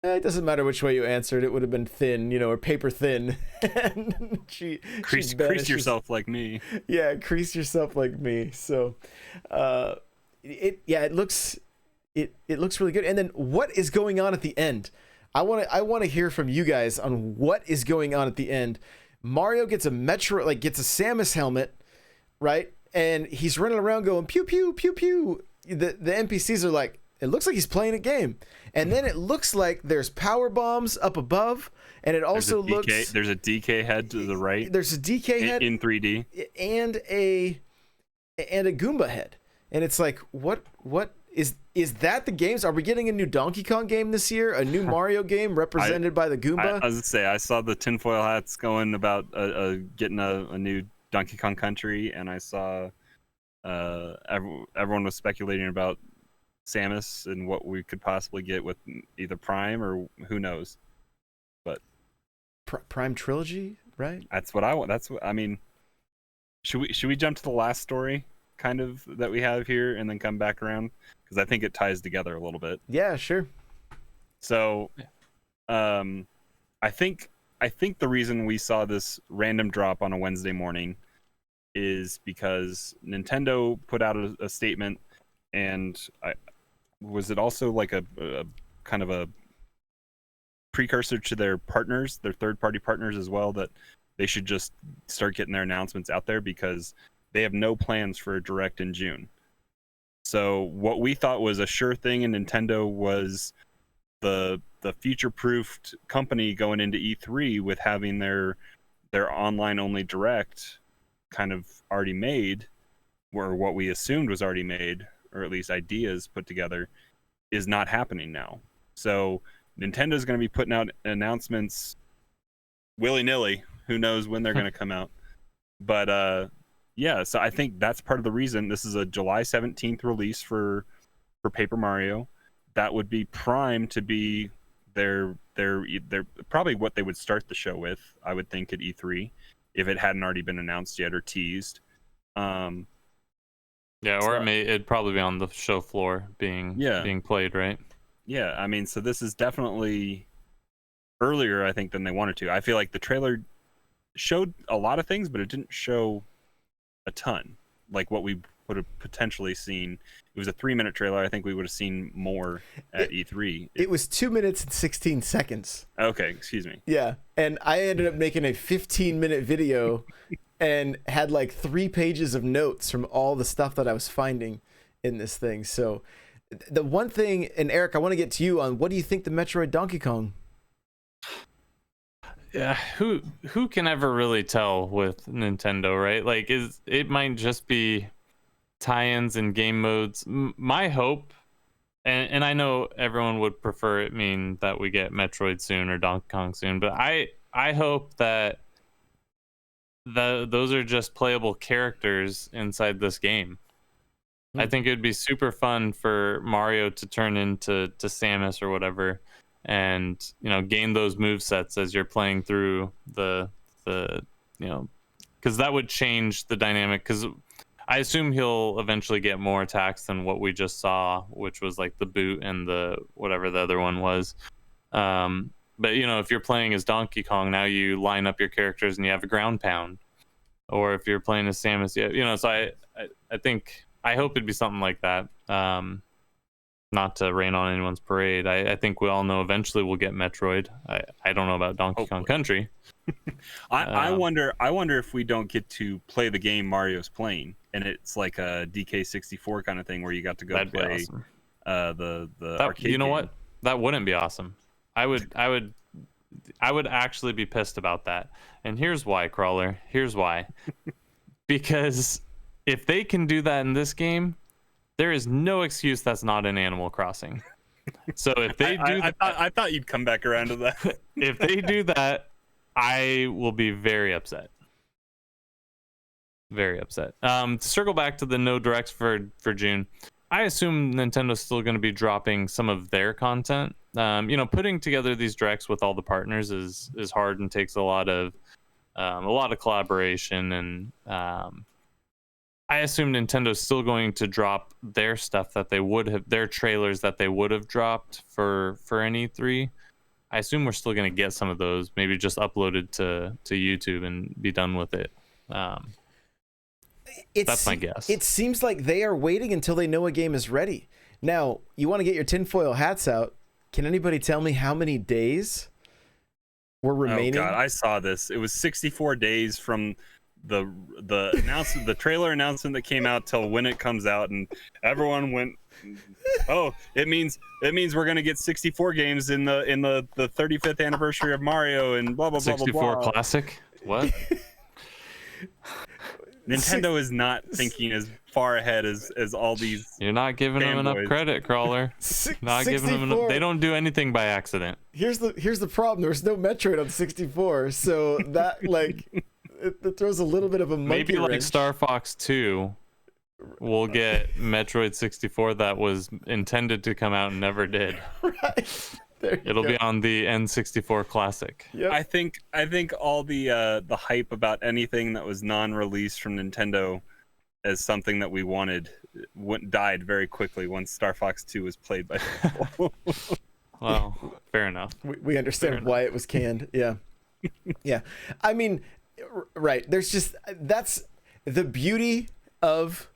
it doesn't matter which way you answered, it would have been thin, or paper thin. And Crease yourself like me. Yeah, crease yourself like me. So it looks really good. And then what is going on at the end? I want to hear from you guys on what is going on at the end. Mario gets a Samus helmet, right? And he's running around going pew pew pew pew. The NPCs are like, it looks like he's playing a game. And then it looks like there's power bombs up above, and it also looks there's a DK head to the right. There's a DK head in 3D and a Goomba head. And it's like, what is that the games? Are we getting a new Donkey Kong game this year? A new Mario game represented by the Goomba? I was gonna say, I saw the tinfoil hats going about getting a new Donkey Kong Country, and I saw everyone was speculating about Samus and what we could possibly get with either Prime or who knows. But Prime Trilogy, right? That's what I want. I mean, should we jump to the last story kind of that we have here and then come back around, because I think it ties together a little bit. Yeah, sure. So I think the reason we saw this random drop on a Wednesday morning is because Nintendo put out a statement, and was it also like a kind of a precursor to their partners, their third-party partners as well, that they should just start getting their announcements out there, because they have no plans for a Direct in June. So what we thought was a sure thing in Nintendo was the future-proofed company going into E3 with having their online-only Direct kind of already made, or what we assumed was already made, or at least ideas put together, is not happening now. So Nintendo's going to be putting out announcements willy-nilly. Who knows when they're going to come out. But yeah, so I think that's part of the reason. This is a July 17th release for Paper Mario. That would be primed to be their probably what they would start the show with, I would think, at E3, if it hadn't already been announced yet or teased. Yeah, or it'd probably be on the show floor being played, right? Yeah, I mean, so this is definitely earlier, I think, than they wanted to. I feel like the trailer showed a lot of things, but it didn't show a ton, like what we would have potentially seen. It was a 3-minute trailer. I think we would have seen more at E3. It was 2 minutes and 16 seconds. Okay, excuse me. Yeah, and I ended up making a 15-minute video and had like 3 pages of notes from all the stuff that I was finding in this thing. So the one thing, and Eric, I want to get to you on, what do you think the Metroid Donkey Kong? Yeah, who can ever really tell with Nintendo, right? Like, it might just be tie-ins and game modes. My hope, and I know everyone would prefer it mean that we get Metroid soon or Donkey Kong soon, but I hope that those are just playable characters inside this game. I think it'd be super fun for Mario to turn into Samus or whatever, and gain those move sets as you're playing through the because that would change the dynamic, because I assume he'll eventually get more attacks than what we just saw, which was like the boot and the whatever the other one was. But if you're playing as Donkey Kong, now you line up your characters and you have a ground pound. Or if you're playing as Samus, so I think, I hope it'd be something like that. Not to rain on anyone's parade. I think we all know eventually we'll get Metroid. I don't know about Donkey Kong Country, I wonder if we don't get to play the game Mario's playing, and it's like a DK64 kind of thing where you got to go That'd be play awesome. the arcade. You know game. what? That wouldn't be awesome. I would actually be pissed about that. And here's why, Crawler. Here's why. Because if they can do that in this game, there is no excuse that's not in Animal Crossing. So if they do that, I thought you'd come back around to that. if they do that, I will be very upset. Very upset. To circle back to the no directs for June, I assume Nintendo's still going to be dropping some of their content. Putting together these directs with all the partners is hard and takes a lot of collaboration, and I assume Nintendo's still going to drop their stuff that they would have, their trailers that they would have dropped for an E3. I assume we're still going to get some of those, maybe just uploaded to YouTube and be done with it. That's my guess. It seems like they are waiting until they know a game is ready. Now, you want to get your tinfoil hats out. Can anybody tell me how many days were remaining? Oh God, I saw this. It was 64 days from the announcement, the trailer announcement that came out till when it comes out, and everyone went, "Oh, it means we're gonna get 64 games in the 35th anniversary of Mario and blah blah blah blah blah." 64 Classic? What? Nintendo is not thinking as far ahead as all these. You're not giving them enough credit, Crawler. Not giving them enough. They don't do anything by accident. Here's the problem. There's no Metroid on 64, so that it throws a little bit of a monkey Maybe like wrench. Star Fox 2 will get Metroid 64 that was intended to come out and never did. Right. It'll be on the N64 Classic. Yep. I think all the hype about anything that was non-released from Nintendo as something that we wanted died very quickly once Star Fox 2 was played by people. Well, fair enough. We understand why it was canned. Yeah. Yeah. I mean, right. That's the beauty of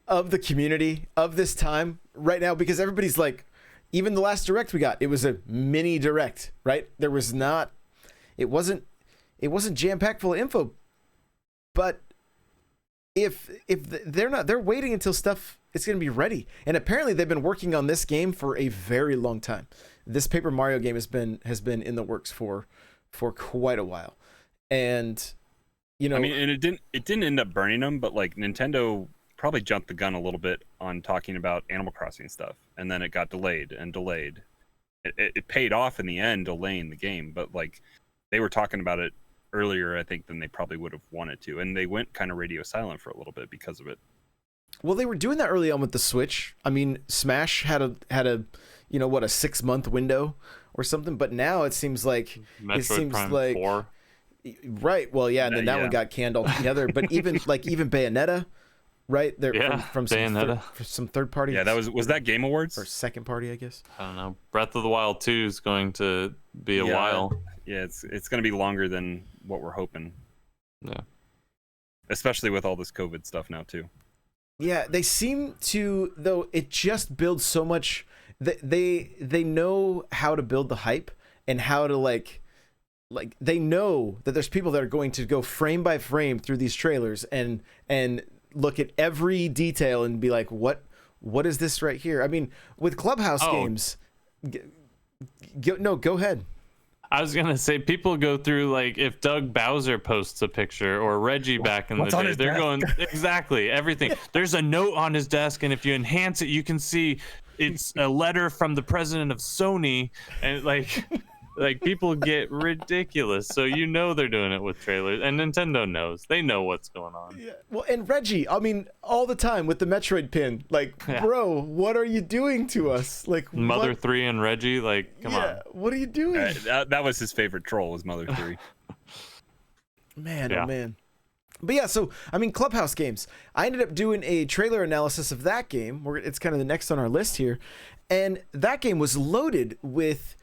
the community of this time right now, because everybody's like, even the last direct we got, it was a mini direct, right? It wasn't jam-packed full of info, but if they're waiting until stuff it's going to be ready. And apparently they've been working on this game for a very long time. This Paper Mario game has been in the works for quite a while. And I mean, and it didn't end up burning them, but like Nintendo probably jumped the gun a little bit on talking about Animal Crossing stuff, and then it got delayed. It paid off in the end, delaying the game, but like they were talking about it earlier, I think, than they probably would have wanted to, and they went kind of radio silent for a little bit because of it. Well, they were doing that early on with the Switch. I mean, Smash had a 6-month window or something, but now it seems like Metroid Prime 4. Right. Well, yeah, and then that one got canned altogether. But even Bayonetta, right? From Bayonetta. some third party. Yeah, was that Game Awards or second party, I guess. I don't know. Breath of the Wild 2 is going to be a while. Yeah, it's going to be longer than what we're hoping. Yeah. Especially with all this COVID stuff now too. Yeah, they seem to, though. It just builds so much. They know how to build the hype and how to like they know that there's people that are going to go frame by frame through these trailers and look at every detail and be like, what is this right here? I mean, with Clubhouse games, go ahead. I was gonna say, people go through, like, if Doug Bowser posts a picture or Reggie back in the day, they're going exactly everything. There's a note on his desk, and if you enhance it, you can see it's a letter from the president of Sony, and like people get ridiculous. So they're doing it with trailers, and Nintendo knows. They know what's going on. Yeah. Well, and Reggie, I mean, all the time with the Metroid pin, like, bro, what are you doing to us? Like, Mother 3 and Reggie, like, come on. What are you doing? That was his favorite troll, was Mother 3. Man, oh man. But yeah, so I mean, Clubhouse games. I ended up doing a trailer analysis of that game. It's kind of the next on our list here, and that game was loaded with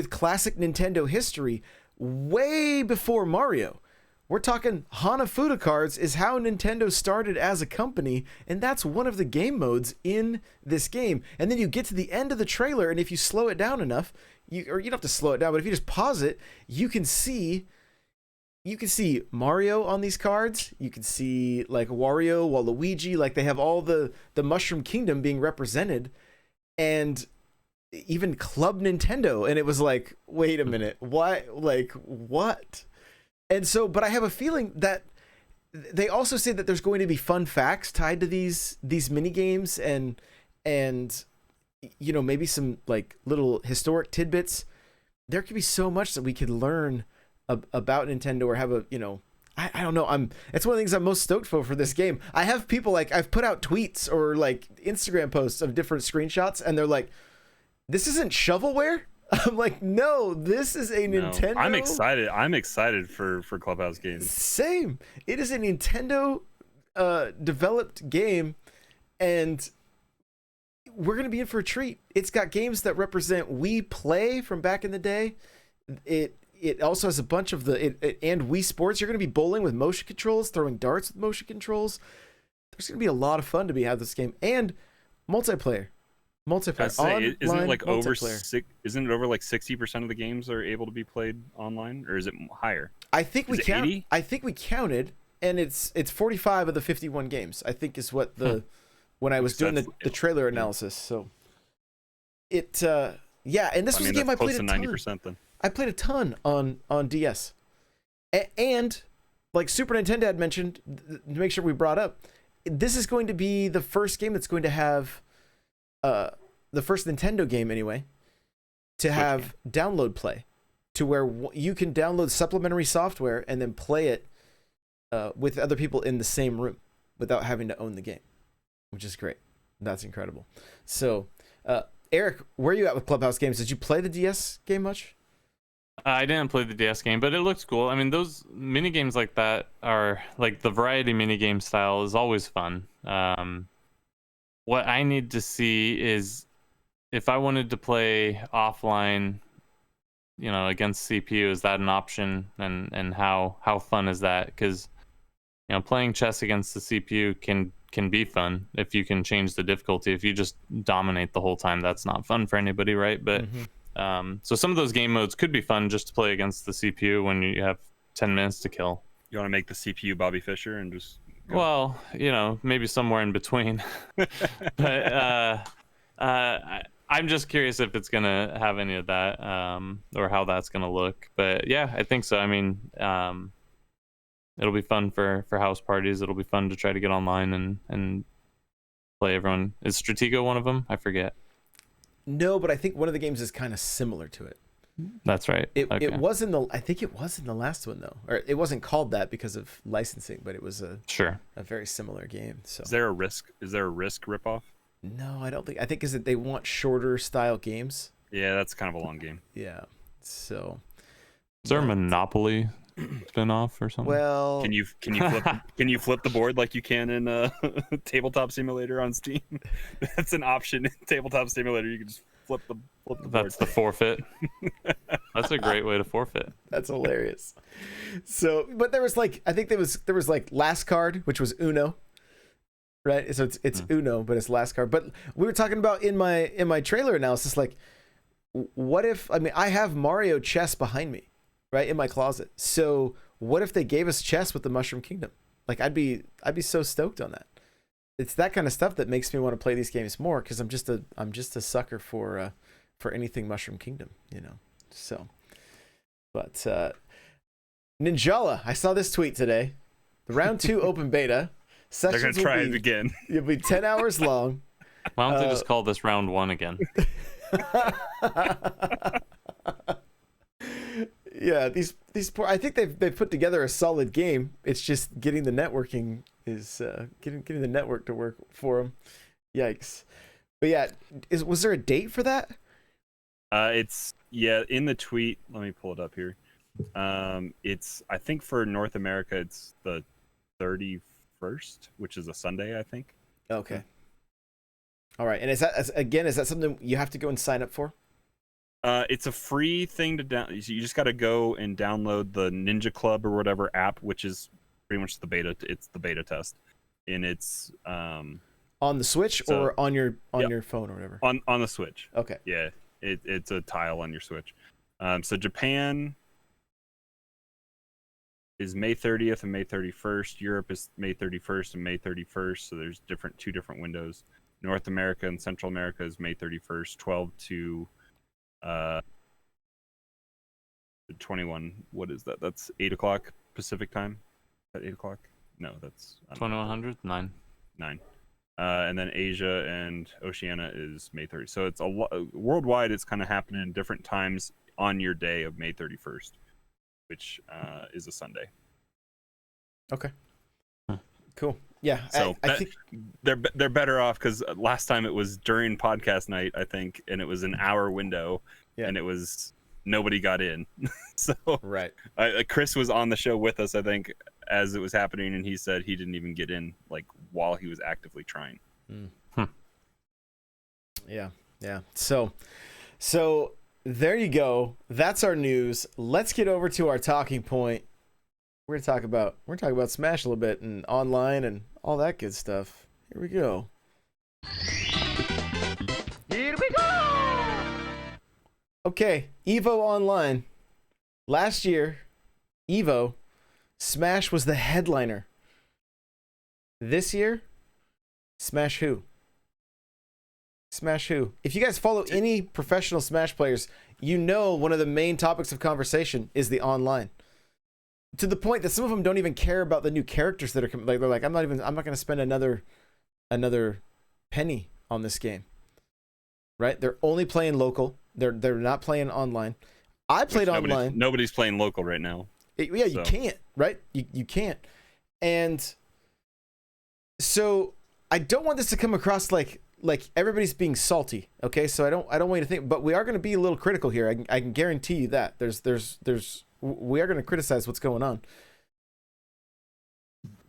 classic Nintendo history way before Mario. We're talking Hanafuda cards is how Nintendo started as a company, and that's one of the game modes in this game. And then you get to the end of the trailer, and if you slow it down enough, you don't have to slow it down, but if you just pause it, you can see you can see Mario on these cards. You can see like Wario, Waluigi, like they have all the Mushroom Kingdom being represented, and even Club Nintendo. And it was like, wait a minute, what? Like what? And so, but I have a feeling that they also say that there's going to be fun facts tied to these mini games, and you know, maybe some like little historic tidbits. There could be so much that we could learn about Nintendo, or have a, you know, I don't know. It's one of the things I'm most stoked for this game. I have people like, I've put out tweets or like Instagram posts of different screenshots, and they're like, this isn't shovelware. I'm like, no, this is a Nintendo. I'm excited. I'm excited for Clubhouse games. Same. It is a Nintendo developed game, and we're gonna be in for a treat. It's got games that represent Wii Play from back in the day. It also has a bunch of and Wii Sports. You're gonna be bowling with motion controls, throwing darts with motion controls. There's gonna be a lot of fun to be had this game, and multiplayer. Isn't it like over multiplayer. Isn't it over like 60% of the games are able to be played online, or is it higher? I think we count. 80? I think we counted, and it's 45 of the 51 games. I think is what when I was doing the trailer analysis. So it yeah, and this was a game I played a ton. 90% then. I played a ton on DS, and like Super Nintendo had mentioned, to make sure we brought up, this is going to be the first game that's going to have the first Nintendo game anyway to have download play, to where you can download supplementary software and then play it with other people in the same room without having to own the game, which is great. That's incredible. So Eric, where are you at with Clubhouse games? Did you play the DS game much? I didn't play the DS game, but it looks cool. I mean, those mini games like that are like the variety mini game style is always fun. What I need to see is if I wanted to play offline, you know, against CPU, is that an option? And how fun is that? Because, you know, playing chess against the CPU can be fun if you can change the difficulty. If you just dominate the whole time, that's not fun for anybody, right? But so some of those game modes could be fun just to play against the CPU when you have 10 minutes to kill. You want to make the CPU Bobby Fischer and just go? Well, you know, maybe somewhere in between. But I'm just curious if it's gonna have any of that, or how that's gonna look. But yeah, I think so. I mean, it'll be fun for house parties. It'll be fun to try to get online and play everyone. Is Stratego one of them? I forget. No, but I think one of the games is kind of similar to it. That's right. It was I think it was in the last one though, or it wasn't called that because of licensing, but it was a very similar game. So is there a Risk ripoff? No, I don't think. I think is that they want shorter style games. Yeah, that's kind of a long game. Yeah. So is there a Monopoly spin-off or something? Well, can you flip the board like you can in Tabletop Simulator on Steam? That's an option in Tabletop Simulator. You can just flip the board. That's the forfeit. That's a great way to forfeit. That's hilarious. So, but there was like, I think there was like last card, which was Uno, right? So it's Uno, but it's last card. But we were talking about in my trailer analysis, like, what if, I mean, I have Mario chess behind me, right, in my closet. So what if they gave us chess with the Mushroom Kingdom? Like, I'd be so stoked on that. It's that kind of stuff that makes me want to play these games more, because I'm just a sucker for anything Mushroom Kingdom, you know. So, but Ninjala, I saw this tweet today. The round 2 open beta sessions. They're gonna try it again. It'll be 10 hours long. Why don't they just call this round 1 again? Yeah, these poor. I think they've put together a solid game. It's just getting the networking is getting the network to work for them. Yikes! But yeah, was there a date for that? It's in the tweet. Let me pull it up here. It's, I think for North America it's the 31st, which is a Sunday, I think. Okay. All right, and is that something you have to go and sign up for? It's a free thing to down. You just got to go and download the Ninja Club or whatever app, which is pretty much the beta. It's the beta test, and it's on the Switch or on your phone or whatever. On the Switch. Okay. Yeah, it's a tile on your Switch. So Japan, is May 30th and May 31st. Europe is May 31st and May 31st. So there's two different windows. North America and Central America is May 31st, 12 to 21. What is that? That's 8 o'clock Pacific time. At 8 o'clock? No, that's 2100 9. 9. And then Asia and Oceania is May 30th. So it's worldwide. It's kind of happening in different times on your day of May 31st, which is a Sunday. Okay. Cool. Yeah. So I think they're better off because last time it was during podcast night, I think, and it was an hour window, and it was nobody got in. So right. Chris was on the show with us, I think, as it was happening, and he said he didn't even get in like while he was actively trying. Yeah. So there you go. That's our news. Let's get over to our talking point. We're gonna talk about Smash a little bit and online and all that good stuff. Here we go. Here we go! Okay, EVO Online. Last year, EVO, Smash was the headliner. This year, Smash who? Smash who? If you guys follow any professional Smash players, you know one of the main topics of conversation is the online. To the point that some of them don't even care about the new characters that are coming. Like they're like, I'm not going to spend another penny on this game. Right? They're only playing local. They're not playing online. I played online. Nobody's playing local right now. You can't, right? You can't. And so I don't want this to come across like everybody's being salty. Okay, so I don't want you to think, but we are going to be a little critical here. I can guarantee you that we are going to criticize what's going on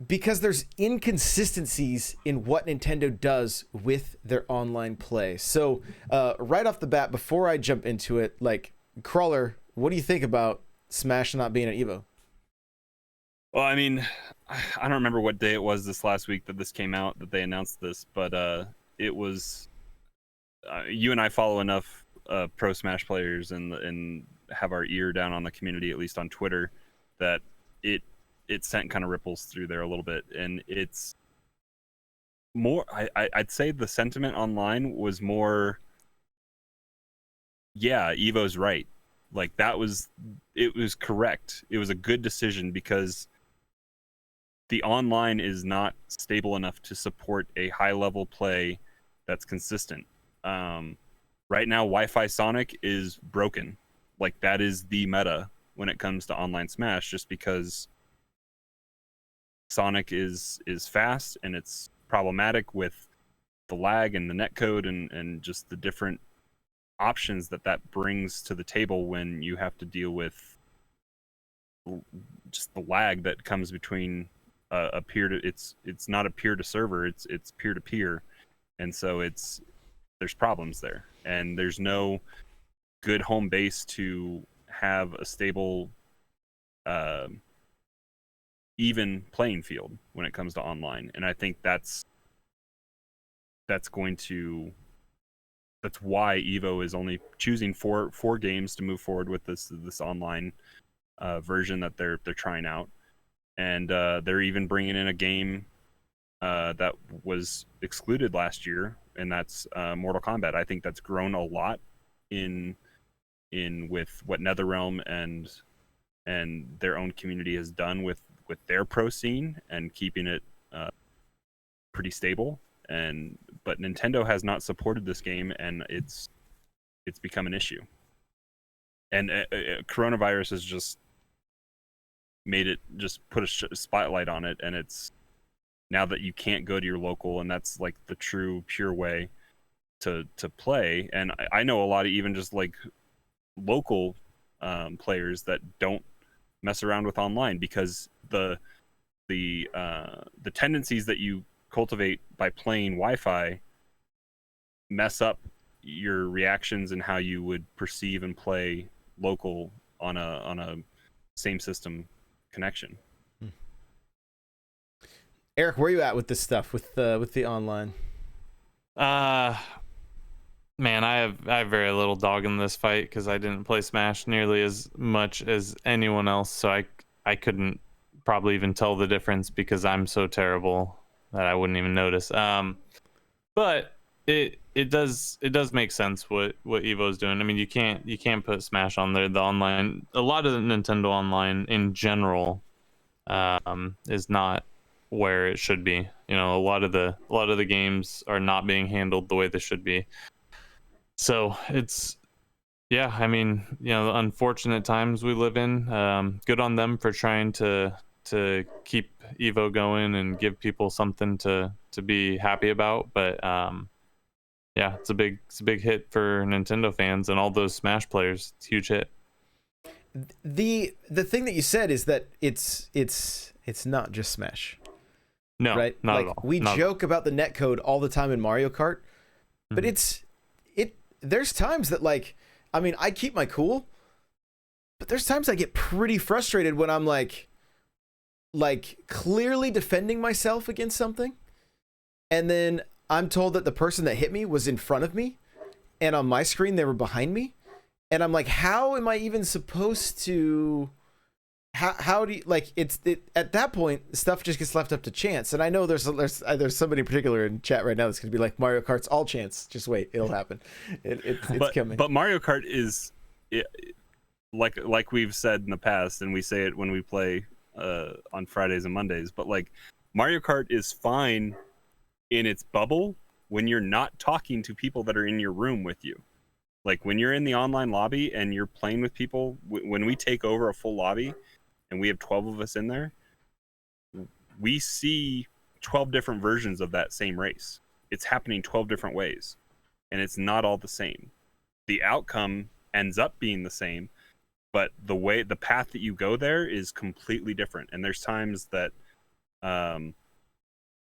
because there's inconsistencies in what Nintendo does with their online play. So right off the bat, before I jump into it, like Crawler, what do you think about Smash not being at EVO? Well, I mean, I don't remember what day it was this last week that this came out, that they announced this, but it was you and I follow enough pro Smash players and have our ear down on the community, at least on Twitter, that it sent kind of ripples through there a little bit. And it's more, I'd say the sentiment online was more, yeah, Evo's right. Like it was correct. It was a good decision because the online is not stable enough to support a high level play that's consistent. Right now, Wi-Fi Sonic is broken. Like that is the meta when it comes to online Smash, just because Sonic is fast and it's problematic with the lag and the netcode and just the different options that brings to the table when you have to deal with just the lag that comes between a peer to it's not a peer to server, it's peer to peer, and so there's problems there, and there's no good home base to have a stable even playing field when it comes to online. And I think that's why Evo is only choosing four games to move forward with this online version that they're trying out, and they're even bringing in a game that was excluded last year, and that's Mortal Kombat. I think that's grown a lot in with what NetherRealm and their own community has done with their pro scene and keeping it pretty stable. But Nintendo has not supported this game, and it's become an issue. And coronavirus has just made it, just put a spotlight on it, and it's now that you can't go to your local, and that's like the true pure way to play. And I know a lot of even just like local players that don't mess around with online because the tendencies that you cultivate by playing Wi-Fi mess up your reactions and how you would perceive and play local on a same system connection. Eric, where are you at with this stuff with the online? Man, I have very little dog in this fight because I didn't play Smash nearly as much as anyone else, so I couldn't probably even tell the difference because I'm so terrible that I wouldn't even notice. But it does make sense what Evo's doing. I mean, you can't put Smash on there. The online, a lot of the Nintendo Online in general, is not where it should be. You know, a lot of the games are not being handled the way they should be. So it's, yeah, I mean, you know, the unfortunate times we live in. Good on them for trying to keep Evo going and give people something to be happy about. But yeah, it's a big hit for Nintendo fans and all those Smash players. It's a huge hit. The thing that you said is that it's not just Smash. No, right? not like, at all. We joke about the netcode all the time in Mario Kart, but there's times that, like, I mean, I keep my cool, but there's times I get pretty frustrated when I'm like clearly defending myself against something, and then I'm told that the person that hit me was in front of me, and on my screen they were behind me, and I'm like, how am I even supposed to? How do you, like, at that point stuff just gets left up to chance. And I know there's somebody in particular in chat right now that's gonna be like, Mario Kart's all chance, just wait, it'll happen. It's coming. But Mario Kart is like we've said in the past, and we say it when we play on Fridays and Mondays, but like, Mario Kart is fine in its bubble when you're not talking to people that are in your room with you. Like, when you're in the online lobby and you're playing with people, when we take over a full lobby and we have 12 of us in there, we see 12 different versions of that same race. It's happening 12 different ways, and it's not all the same. The outcome ends up being the same, but the path that you go there is completely different. And there's times that,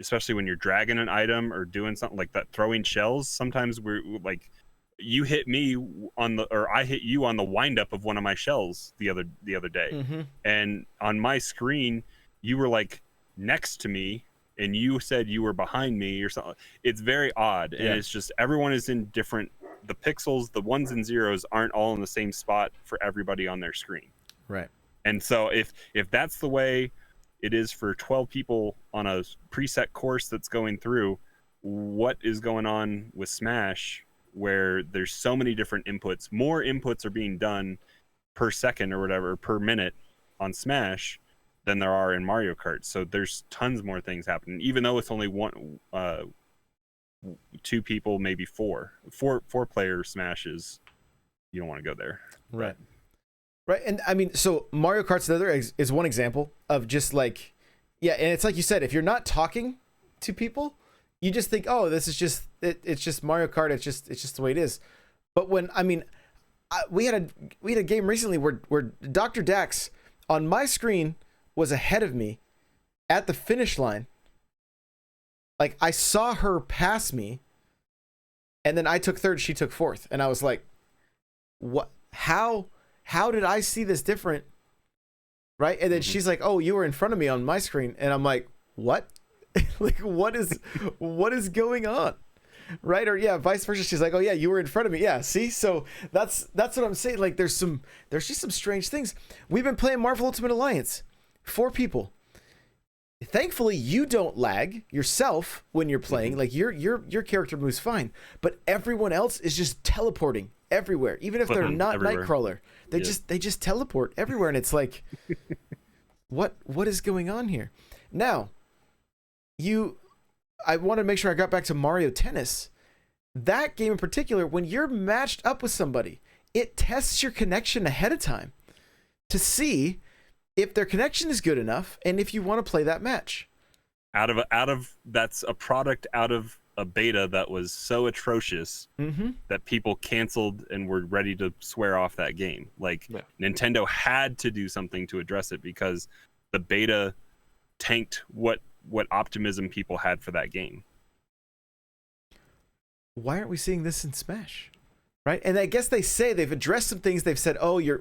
especially when you're dragging an item or doing something like that, throwing shells, sometimes we're like, you hit me or I hit you on the windup of one of my shells the other day. Mm-hmm. And on my screen, you were like next to me and you said you were behind me or something. It's very odd. And it's just, everyone is in different, the pixels, the ones and zeros aren't all in the same spot for everybody on their screen. Right. And so if that's the way it is for 12 people on a preset course that's going through, what is going on with Smash, where there's so many different inputs? More inputs are being done per second or whatever, per minute on Smash than there are in Mario Kart. So there's tons more things happening, even though it's only two people, maybe four player Smashes. You don't want to go there. Right. Right. And I mean, so Mario Kart's is one example of just like, yeah. And it's like you said, if you're not talking to people, you just think, oh, this is just it's just Mario Kart. It's just the way it is. But when, I mean, we had a game recently where Dr. Dax on my screen was ahead of me at the finish line. Like, I saw her pass me, and then I took third, she took fourth, and I was like, what? How did I see this different? Right? And then she's like, oh, you were in front of me on my screen, and I'm like, what? Like, what is going on? Right? Or yeah, vice versa. She's like, oh yeah, you were in front of me. Yeah, see? So that's what I'm saying. Like, there's just some strange things. We've been playing Marvel Ultimate Alliance, 4 people. Thankfully, you don't lag yourself when you're playing. Like, your character moves fine, but everyone else is just teleporting everywhere, even if they're not everywhere. Nightcrawler. They just teleport everywhere, and it's like, what is going on here? Now, I want to make sure I got back to Mario Tennis. That game in particular, when you're matched up with somebody, it tests your connection ahead of time to see if their connection is good enough and if you want to play that match. Out of that's a product out of a beta that was so atrocious that people canceled and were ready to swear off that game. Like, Nintendo had to do something to address it because the beta tanked what optimism people had for that game. Why aren't we seeing this in Smash? Right? And I guess they've addressed some things. They've said, oh, you're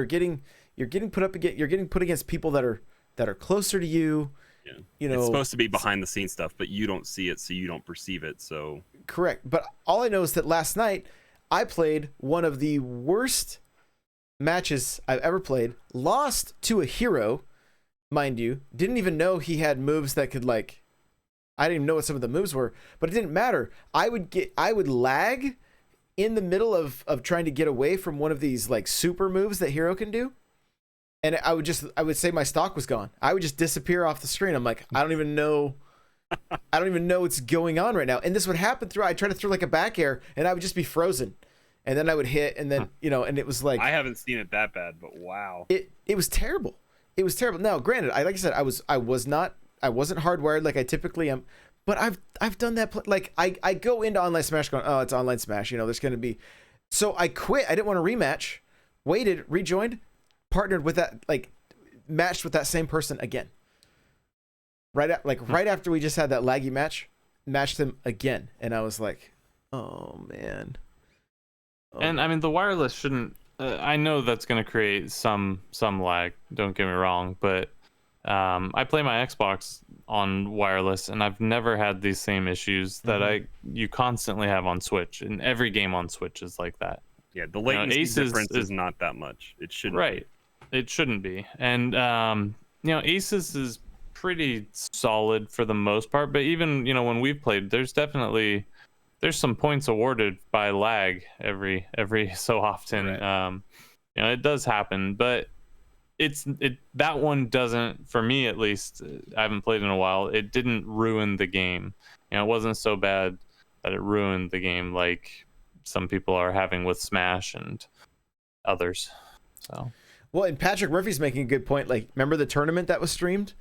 getting put against people that are closer to you. Yeah. You know, it's supposed to be behind the scenes stuff, but you don't see it, so you don't perceive it. So correct. But all I know is that last night I played one of the worst matches I've ever played, lost to a hero. mind you. Didn't even know he had moves that could like, I didn't even know what some of the moves were, but it didn't matter. I would lag in the middle of trying to get away from one of these like super moves that Hero can do. And I would say my stock was gone. I would just disappear off the screen. I'm like, I don't even know what's going on right now. And this would happen I'd try to throw like a back air and I would just be frozen. And then I would hit and then, and it was like, I haven't seen it that bad, but wow. It was terrible. It was terrible. Now, granted, like I said, I wasn't hardwired like I typically am, but I've done that. Like I go into online Smash going, oh, it's online Smash. There's going to be, so I quit. I didn't want to rematch, waited, rejoined, partnered with that, like matched with that same person again. Right after we just had that laggy match, matched them again. And I was like, oh man. And I mean, the wireless shouldn't, I know that's going to create some lag, don't get me wrong, but I play my Xbox on wireless and I've never had these same issues that you constantly have on Switch, and every game on Switch is like that. Yeah, the latency difference is not that much. It shouldn't be. It shouldn't be. And Aces is pretty solid for the most part, but even when we've played, there's some points awarded by lag every so often. Right. It does happen, but that one doesn't, for me at least, I haven't played in a while, it didn't ruin the game. It wasn't so bad that it ruined the game like some people are having with Smash and others. So well, and Patrick Murphy's making a good point. Like, remember the tournament that was streamed?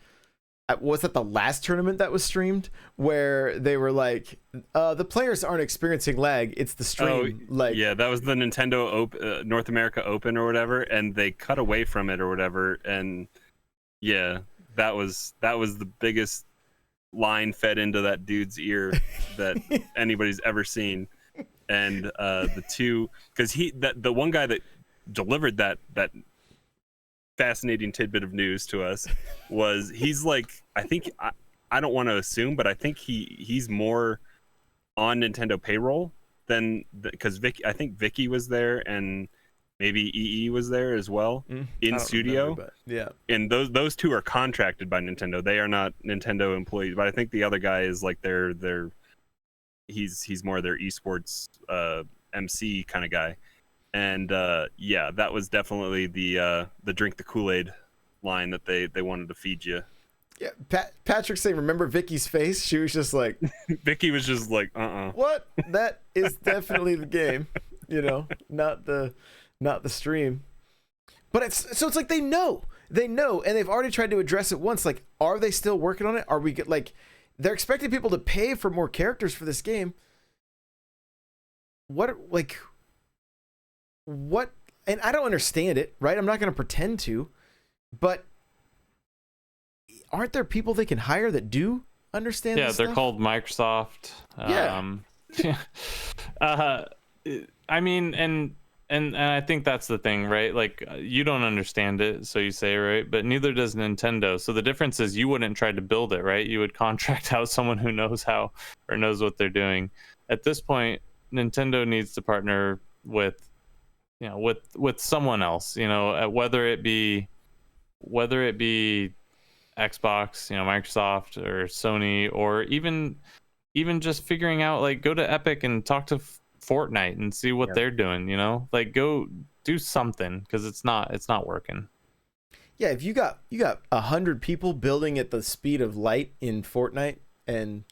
Was that the last tournament that was streamed where they were like, the players aren't experiencing lag, it's the stream. Yeah, that was the Nintendo North America Open or whatever, and they cut away from it or whatever, and yeah, that was the biggest line fed into that dude's ear that anybody's ever seen. And because the one guy that delivered that fascinating tidbit of news to us he's like, I think, I don't want to assume, but I think he's more on Nintendo payroll than, because I think Vicky was there and maybe EE was there as well in studio. Remember, yeah, and those two are contracted by Nintendo. They are not Nintendo employees, but I think the other guy is like he's more their esports MC kind of guy. And yeah, that was definitely the drink the Kool-Aid line that they wanted to feed you. Yeah, Patrick saying, remember Vicky's face? She was just like, Vicky was just like, what? That is definitely the game, not the stream. But it's like they know, and they've already tried to address it once. Like, are they still working on it? Are we they're expecting people to pay for more characters for this game? What? And I don't understand it, right? I'm not going to pretend to, but aren't there people they can hire that do understand this they're stuff? called Microsoft. I mean, and I think that's the thing, right? Like, you don't understand it, so you say, right? But neither does Nintendo. So the difference is you wouldn't try to build it, right? You would contract out someone who knows how or knows what they're doing. At this point, Nintendo needs to partner with someone else, whether it be Xbox, Microsoft or Sony, or even just figuring out, like, go to Epic and talk to Fortnite and see what they're doing, like, go do something, because it's not working. Yeah, if you got 100 people building at the speed of light in Fortnite and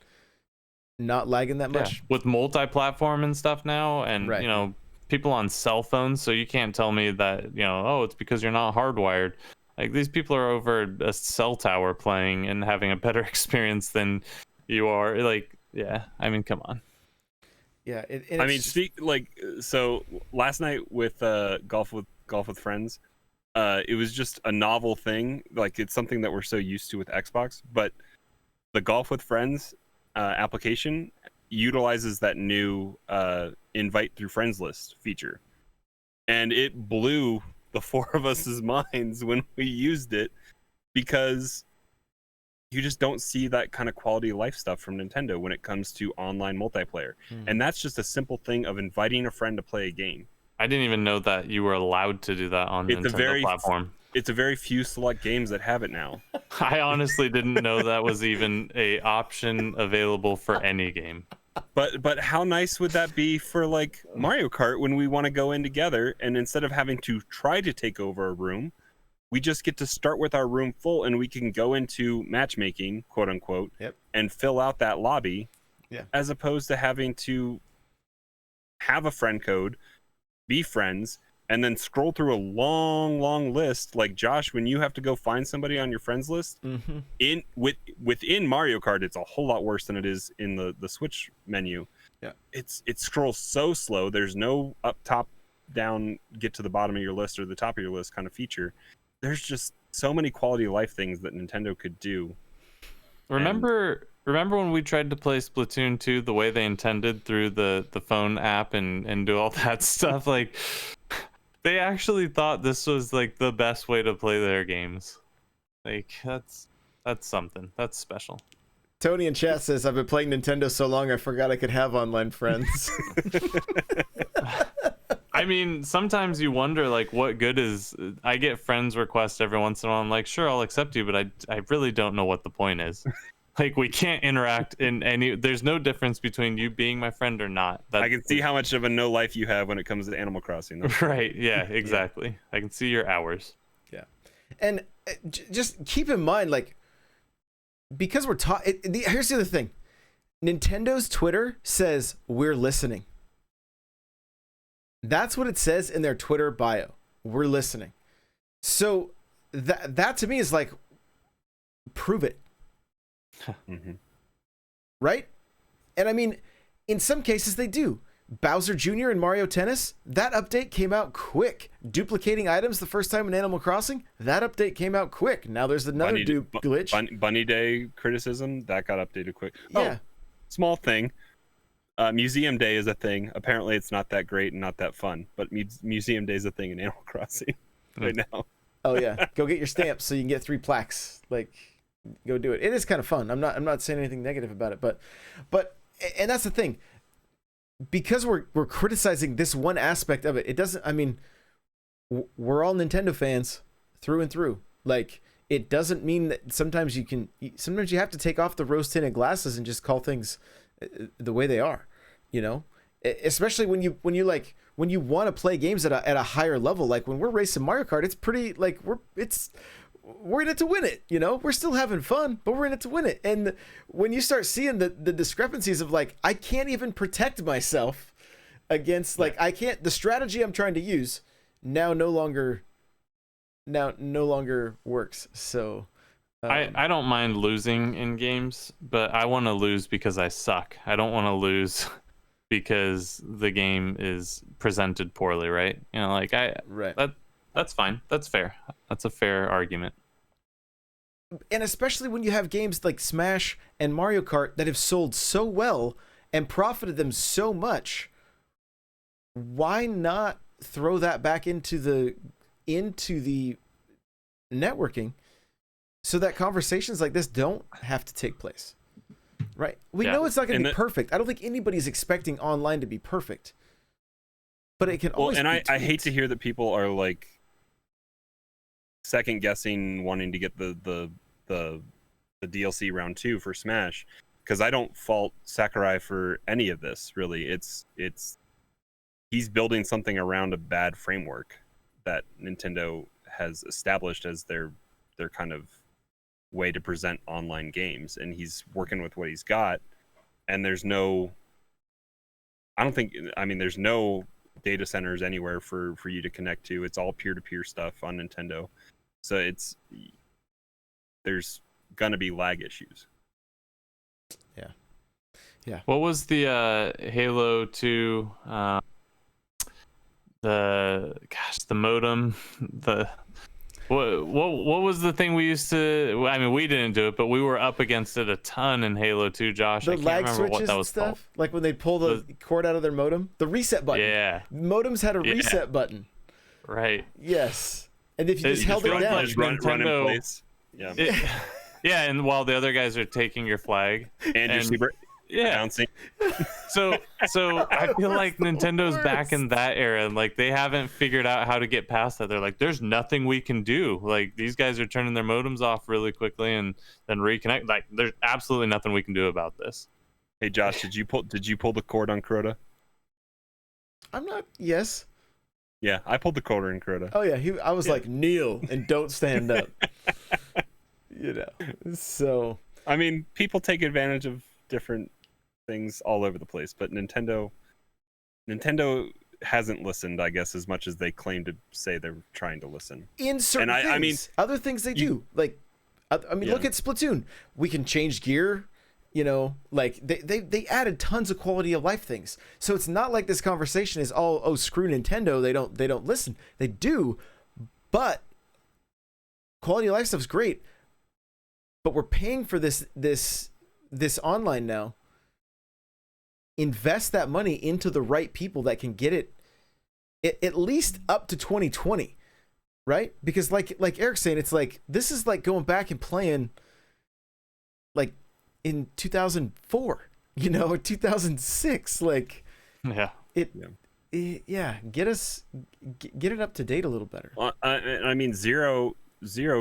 not lagging that much, with multi-platform and stuff now, and right. People on cell phones, so you can't tell me that it's because you're not hardwired. Like, these people are over a cell tower playing and having a better experience than you are. Like, yeah, I mean, come on. Yeah, so last night with golf with friends, it was just a novel thing. Like, it's something that we're so used to with Xbox, but the golf with friends application utilizes that new invite through friends list feature, and it blew the four of us's minds when we used it, because you just don't see that kind of quality of life stuff from Nintendo when it comes to online multiplayer. And that's just a simple thing of inviting a friend to play a game. I didn't even know that you were allowed to do that on Nintendo platform. it's a very few select games that have it now. I honestly didn't know that was even a option available for any game. But how nice would that be for like Mario Kart when we want to go in together, and instead of having to try to take over a room, we just get to start with our room full, and we can go into matchmaking, quote unquote, and fill out that lobby, as opposed to having to have a friend code, be friends, and then scroll through a long list. Like Josh, when you have to go find somebody on your friends list, within Mario Kart, it's a whole lot worse than it is in the Switch menu. It scrolls so slow. There's no up, top, down, get to the bottom of your list or the top of your list kind of feature. There's just so many quality of life things that Nintendo could do. Remember when we tried to play Splatoon 2 the way they intended through the phone app and do all that stuff? Like, they actually thought this was like the best way to play their games. Like, that's something. That's special. Tony in chat says, I've been playing Nintendo so long I forgot I could have online friends. I mean, sometimes you wonder, like, what good is... I get friends requests every once in a while. I'm like, sure, I'll accept you, but I really don't know what the point is. Like, we can't interact in any... There's no difference between you being my friend or not. I can see how much of a no life you have when it comes to Animal Crossing, though. Right, yeah, exactly. I can see your hours. Yeah. And just keep in mind, like, because we're talking... Here's the other thing. Nintendo's Twitter says, we're listening. That's what it says in their Twitter bio. We're listening. So that to me is like, prove it. Right? And I mean, in some cases they do. Bowser Jr. and Mario Tennis, that update came out quick. Duplicating items the first time in Animal Crossing, that update came out quick. Now there's another glitch. Bunny Day criticism, that got updated quick. Yeah. Oh, small thing. Museum Day is a thing. Apparently it's not that great and not that fun, but Museum Day is a thing in Animal Crossing right now. Oh yeah, go get your stamps so you can get 3 plaques. Like, go do it. It is kind of fun. I'm not saying anything negative about it, but and that's the thing. Because we're criticizing this one aspect of it, it doesn't. I mean, we're all Nintendo fans through and through. Like, it doesn't mean that sometimes you have to take off the rose-tinted glasses and just call things the way they are. You know, especially when you want to play games at a higher level. Like when we're racing Mario Kart, it's pretty like we're in it to win it. You know, we're still having fun, but we're in it to win it. And when you start seeing the discrepancies of like, I can't even protect myself against the strategy I'm trying to use no longer works. So I don't mind losing in games, but I want to lose because I suck. I don't want to lose because the game is presented poorly, right? You know, like that's fine. That's fair. That's a fair argument. And especially when you have games like Smash and Mario Kart that have sold so well and profited them so much, why not throw that back into the networking so that conversations like this don't have to take place? Right? We know it's not going to be perfect. I don't think anybody's expecting online to be perfect. But it can always be tweaked. I hate to hear that people are like second guessing wanting to get the DLC round 2 for Smash, because I don't fault Sakurai for any of this, really. It's he's building something around a bad framework that Nintendo has established as their kind of way to present online games, and he's working with what he's got. And there's no data centers anywhere for you to connect to. It's all peer-to-peer stuff on Nintendo, so there's gonna be lag issues. Yeah. What was the Halo 2 the modem, what was the thing we used to... I mean, we didn't do it, but we were up against it a ton in Halo 2, Josh. I can't remember what that was called. Like when they pull the cord out of their modem? The reset button. Yeah. Modems had a reset button. Right. Yes. And if you just held it down... Run in place. Yeah. Yeah, and while the other guys are taking your flag. And your Yeah. announcing. So I feel like Nintendo's back in that era, and like they haven't figured out how to get past that. They're like, there's nothing we can do. Like these guys are turning their modems off really quickly and then reconnect. Like there's absolutely nothing we can do about this. Hey Josh, did you pull the cord on Crota? I'm not. Yes. Yeah, I pulled the cord on Crota. Oh yeah. I was like, kneel and don't stand up. You know. So. I mean, people take advantage of different things all over the place, but Nintendo hasn't listened, I guess, as much as they claim to say they're trying to listen. In certain things. I mean, other things they do. Like, I mean, look at Splatoon. We can change gear. You know, like they added tons of quality of life things. So it's not like this conversation is all, oh, screw Nintendo. They don't listen. They do, but quality of life stuff's great. But we're paying for this online now. Invest that money into the right people that can get it at least up to 2020, right? Because like Eric's saying, it's like this is like going back and playing like in 2004, you know, 2006. Like, yeah, get it up to date a little better. I mean, Zero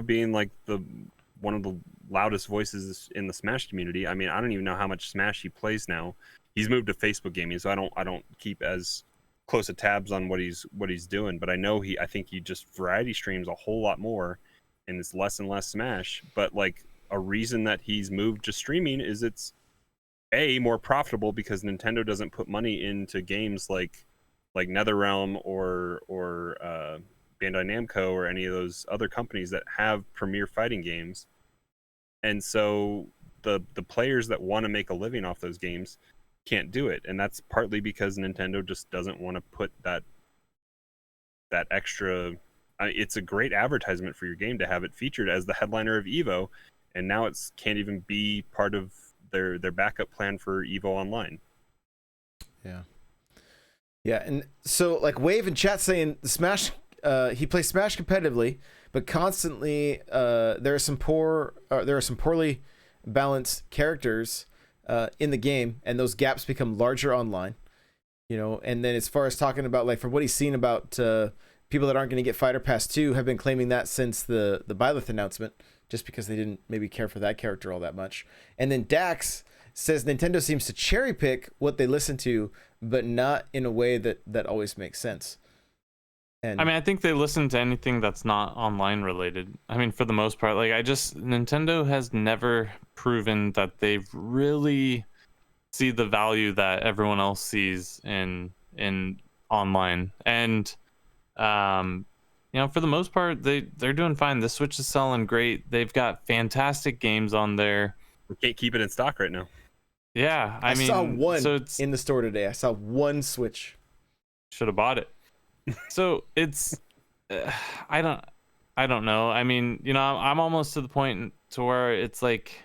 being like one of the loudest voices in the Smash community. I mean, I don't even know how much Smash he plays now. He's moved to Facebook gaming, so I don't keep as close a tabs on what he's doing. But I know I think he just variety streams a whole lot more, and it's less and less Smash. But like a reason that he's moved to streaming is it's more profitable because Nintendo doesn't put money into games like NetherRealm or Bandai Namco or any of those other companies that have premier fighting games. And so the players that want to make a living off those games can't do it, and that's partly because Nintendo just doesn't want to put that extra. It's a great advertisement for your game to have it featured as the headliner of Evo, and now it's can't even be part of their backup plan for Evo Online. Yeah, and so like Wave in chat saying the Smash, he plays Smash competitively, but constantly there are some poorly balanced characters in the game, and those gaps become larger online. You know, and then as far as talking about like from what he's seen about people that aren't going to get Fighter Pass 2 have been claiming that since the Byleth announcement, just because they didn't maybe care for that character all that much. And then Dax says Nintendo seems to cherry pick what they listen to, but not in a way that always makes sense. And I mean, I think they listen to anything that's not online related. I mean, for the most part, like Nintendo has never proven that they really see the value that everyone else sees in online. And you know, for the most part, they're doing fine. The Switch is selling great. They've got fantastic games on there. We can't keep it in stock right now. Yeah, I mean, saw one in the store today. I saw one Switch. Should have bought it. So it's I don't know. I mean, you know, I'm almost to the point to where it's like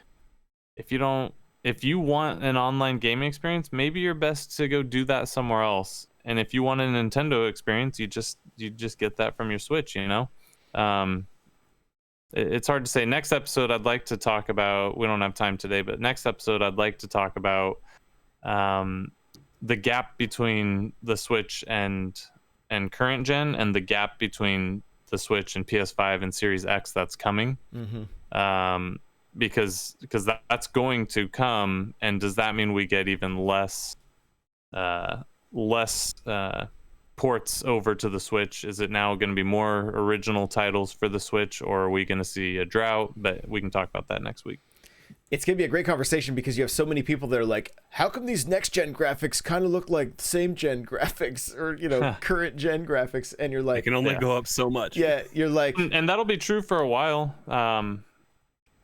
if you want an online gaming experience, maybe you're best to go do that somewhere else. And if you want a Nintendo experience, you just get that from your Switch, you know? It's hard to say. Next episode I'd like to talk about, we don't have time today, but next episode I'd like to talk about the gap between the Switch and current gen, and the gap between the Switch and PS5 and Series X that's coming. Mm-hmm. Because that's going to come, and does that mean we get even less ports over to the Switch? Is it now going to be more original titles for the Switch, or are we going to see a drought? But we can talk about that next week. It's going to be a great conversation because you have so many people that are like, how come these next gen graphics kind of look like same gen graphics or, you know, current gen graphics? And you're like, it can only go up so much. Yeah. You're like, and that'll be true for a while.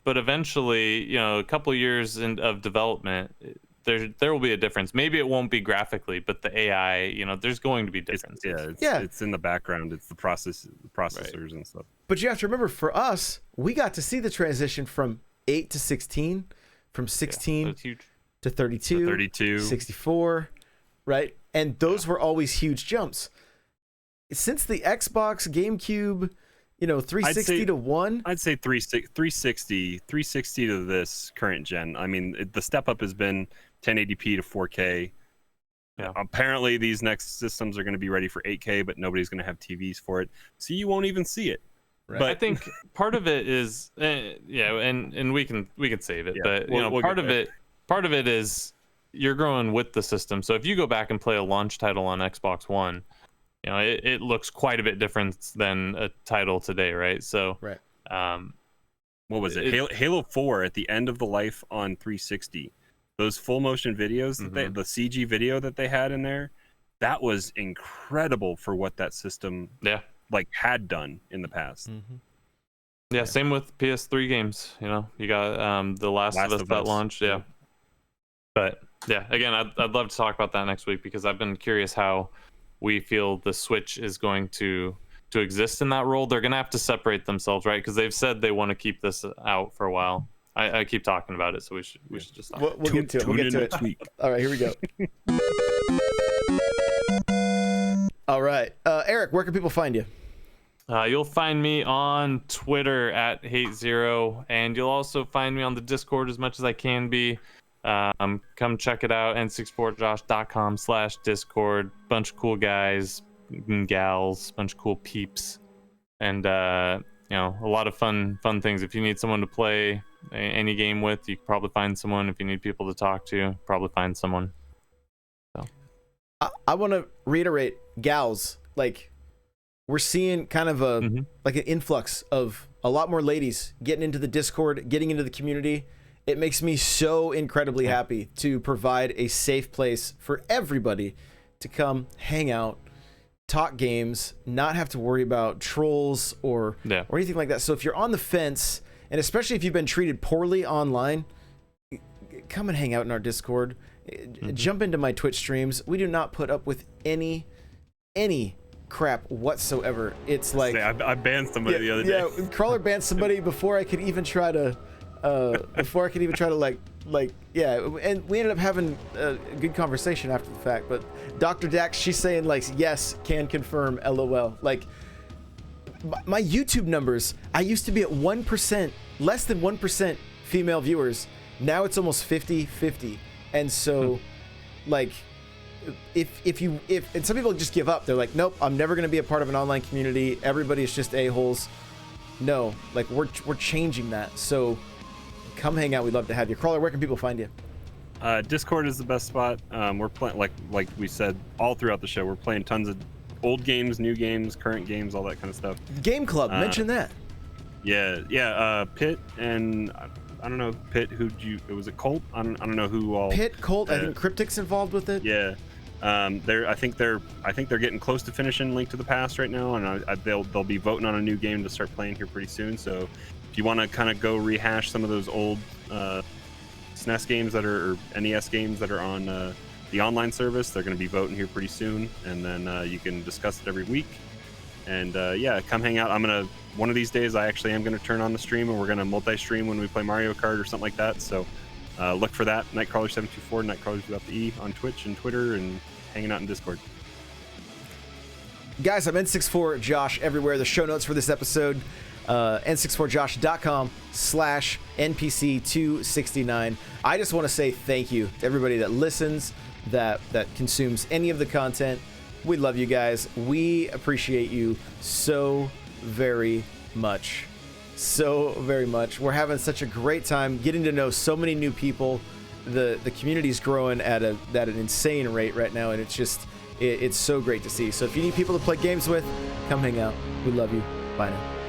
But eventually, you know, a couple years of development, there will be a difference. Maybe it won't be graphically, but the AI, you know, there's going to be differences. It's in the background. It's the processors right. And stuff. But you have to remember, for us, we got to see the transition from 8 to 16, from 16 to 32, 64, right? And those were always huge jumps. Since the Xbox, GameCube, you know, 360 to 1. I'd say 360 to this current gen. I mean, the step up has been 1080p to 4K. Yeah. Apparently, these next systems are going to be ready for 8K, but nobody's going to have TVs for it, so you won't even see it. Right. But I think part of it is, and we can save it, Yeah, but we'll part get of it is you're growing with the system. So if you go back and play a launch title on Xbox One, it looks quite a bit different than a title today, right? So Right. What was it? Halo 4 at the end of the life on 360. Those full motion videos, that the CG video that they had in there, that was incredible for what that system had done in the past. Yeah, same with PS3 games. You got The Last of Us that launched. Yeah. But yeah, again, I'd love to talk about that next week, because I've been curious how we feel the Switch is going to exist in that role. They're going to have to separate themselves, right? Because they've said they want to keep this out for a while. I keep talking about it, so we should just stop. We'll get to it. We'll get to it. Week. All right, here we go. All right, Eric, where can people find you? You'll find me on Twitter at HateZero, and you'll also find me on the Discord as much as I can be. Come check it out, n64josh.com/discord. Bunch of cool guys and gals, bunch of cool peeps, and a lot of fun things. If you need someone to play any game with, you can probably find someone. If you need people to talk to, probably find someone. So I want to reiterate, gals, like, we're seeing kind of an influx of a lot more ladies getting into the Discord, getting into the community. It makes me so incredibly happy to provide a safe place for everybody to come hang out, talk games, not have to worry about trolls or anything like that. So if you're on the fence, and especially if you've been treated poorly online, come and hang out in our Discord. Jump into my Twitch streams. We do not put up with any crap whatsoever. It's like I banned somebody the other day. Yeah, Crawler banned somebody before I could even try to and we ended up having a good conversation after the fact. But Dr. Dax, she's saying, like, yes, can confirm, LOL. Like, my YouTube numbers, I used to be at 1%, less than 1% female viewers. Now it's almost 50-50. And so like, if and some people just give up. They're like, nope, I'm never going to be a part of an online community. Everybody's just a-holes. No, like, we're changing that. So come hang out. We'd love to have you. Crawler, where can people find you? Discord is the best spot. We're playing, like we said all throughout the show, we're playing tons of old games, new games, current games, all that kind of stuff. Game Club, mention that. Yeah. Pitt and I don't know, Pitt. Was it Colt? I don't know who all. Pitt, Colt. I think Cryptic's involved with it. Yeah. I think they're getting close to finishing Link to the Past right now, and they'll be voting on a new game to start playing here pretty soon. So if you want to kind of go rehash some of those old SNES games or NES games that are on the online service, they're going to be voting here pretty soon, and then you can discuss it every week. And come hang out. One of these days I actually am going to turn on the stream, and we're going to multi-stream when we play Mario Kart or something like that. So look for that, Nightcrawler724, Nightcrawlers without the E, on Twitch and Twitter, and hanging out in Discord. Guys, I'm N64Josh everywhere. The show notes for this episode, n64josh.com/NPC269. I just want to say thank you to everybody that listens, that consumes any of the content. We love you guys. We appreciate you so very much. So very much. We're having such a great time getting to know so many new people. The community's growing at an insane rate right now, and it's so great to see. So if you need people to play games with, come hang out. We love you. Bye now.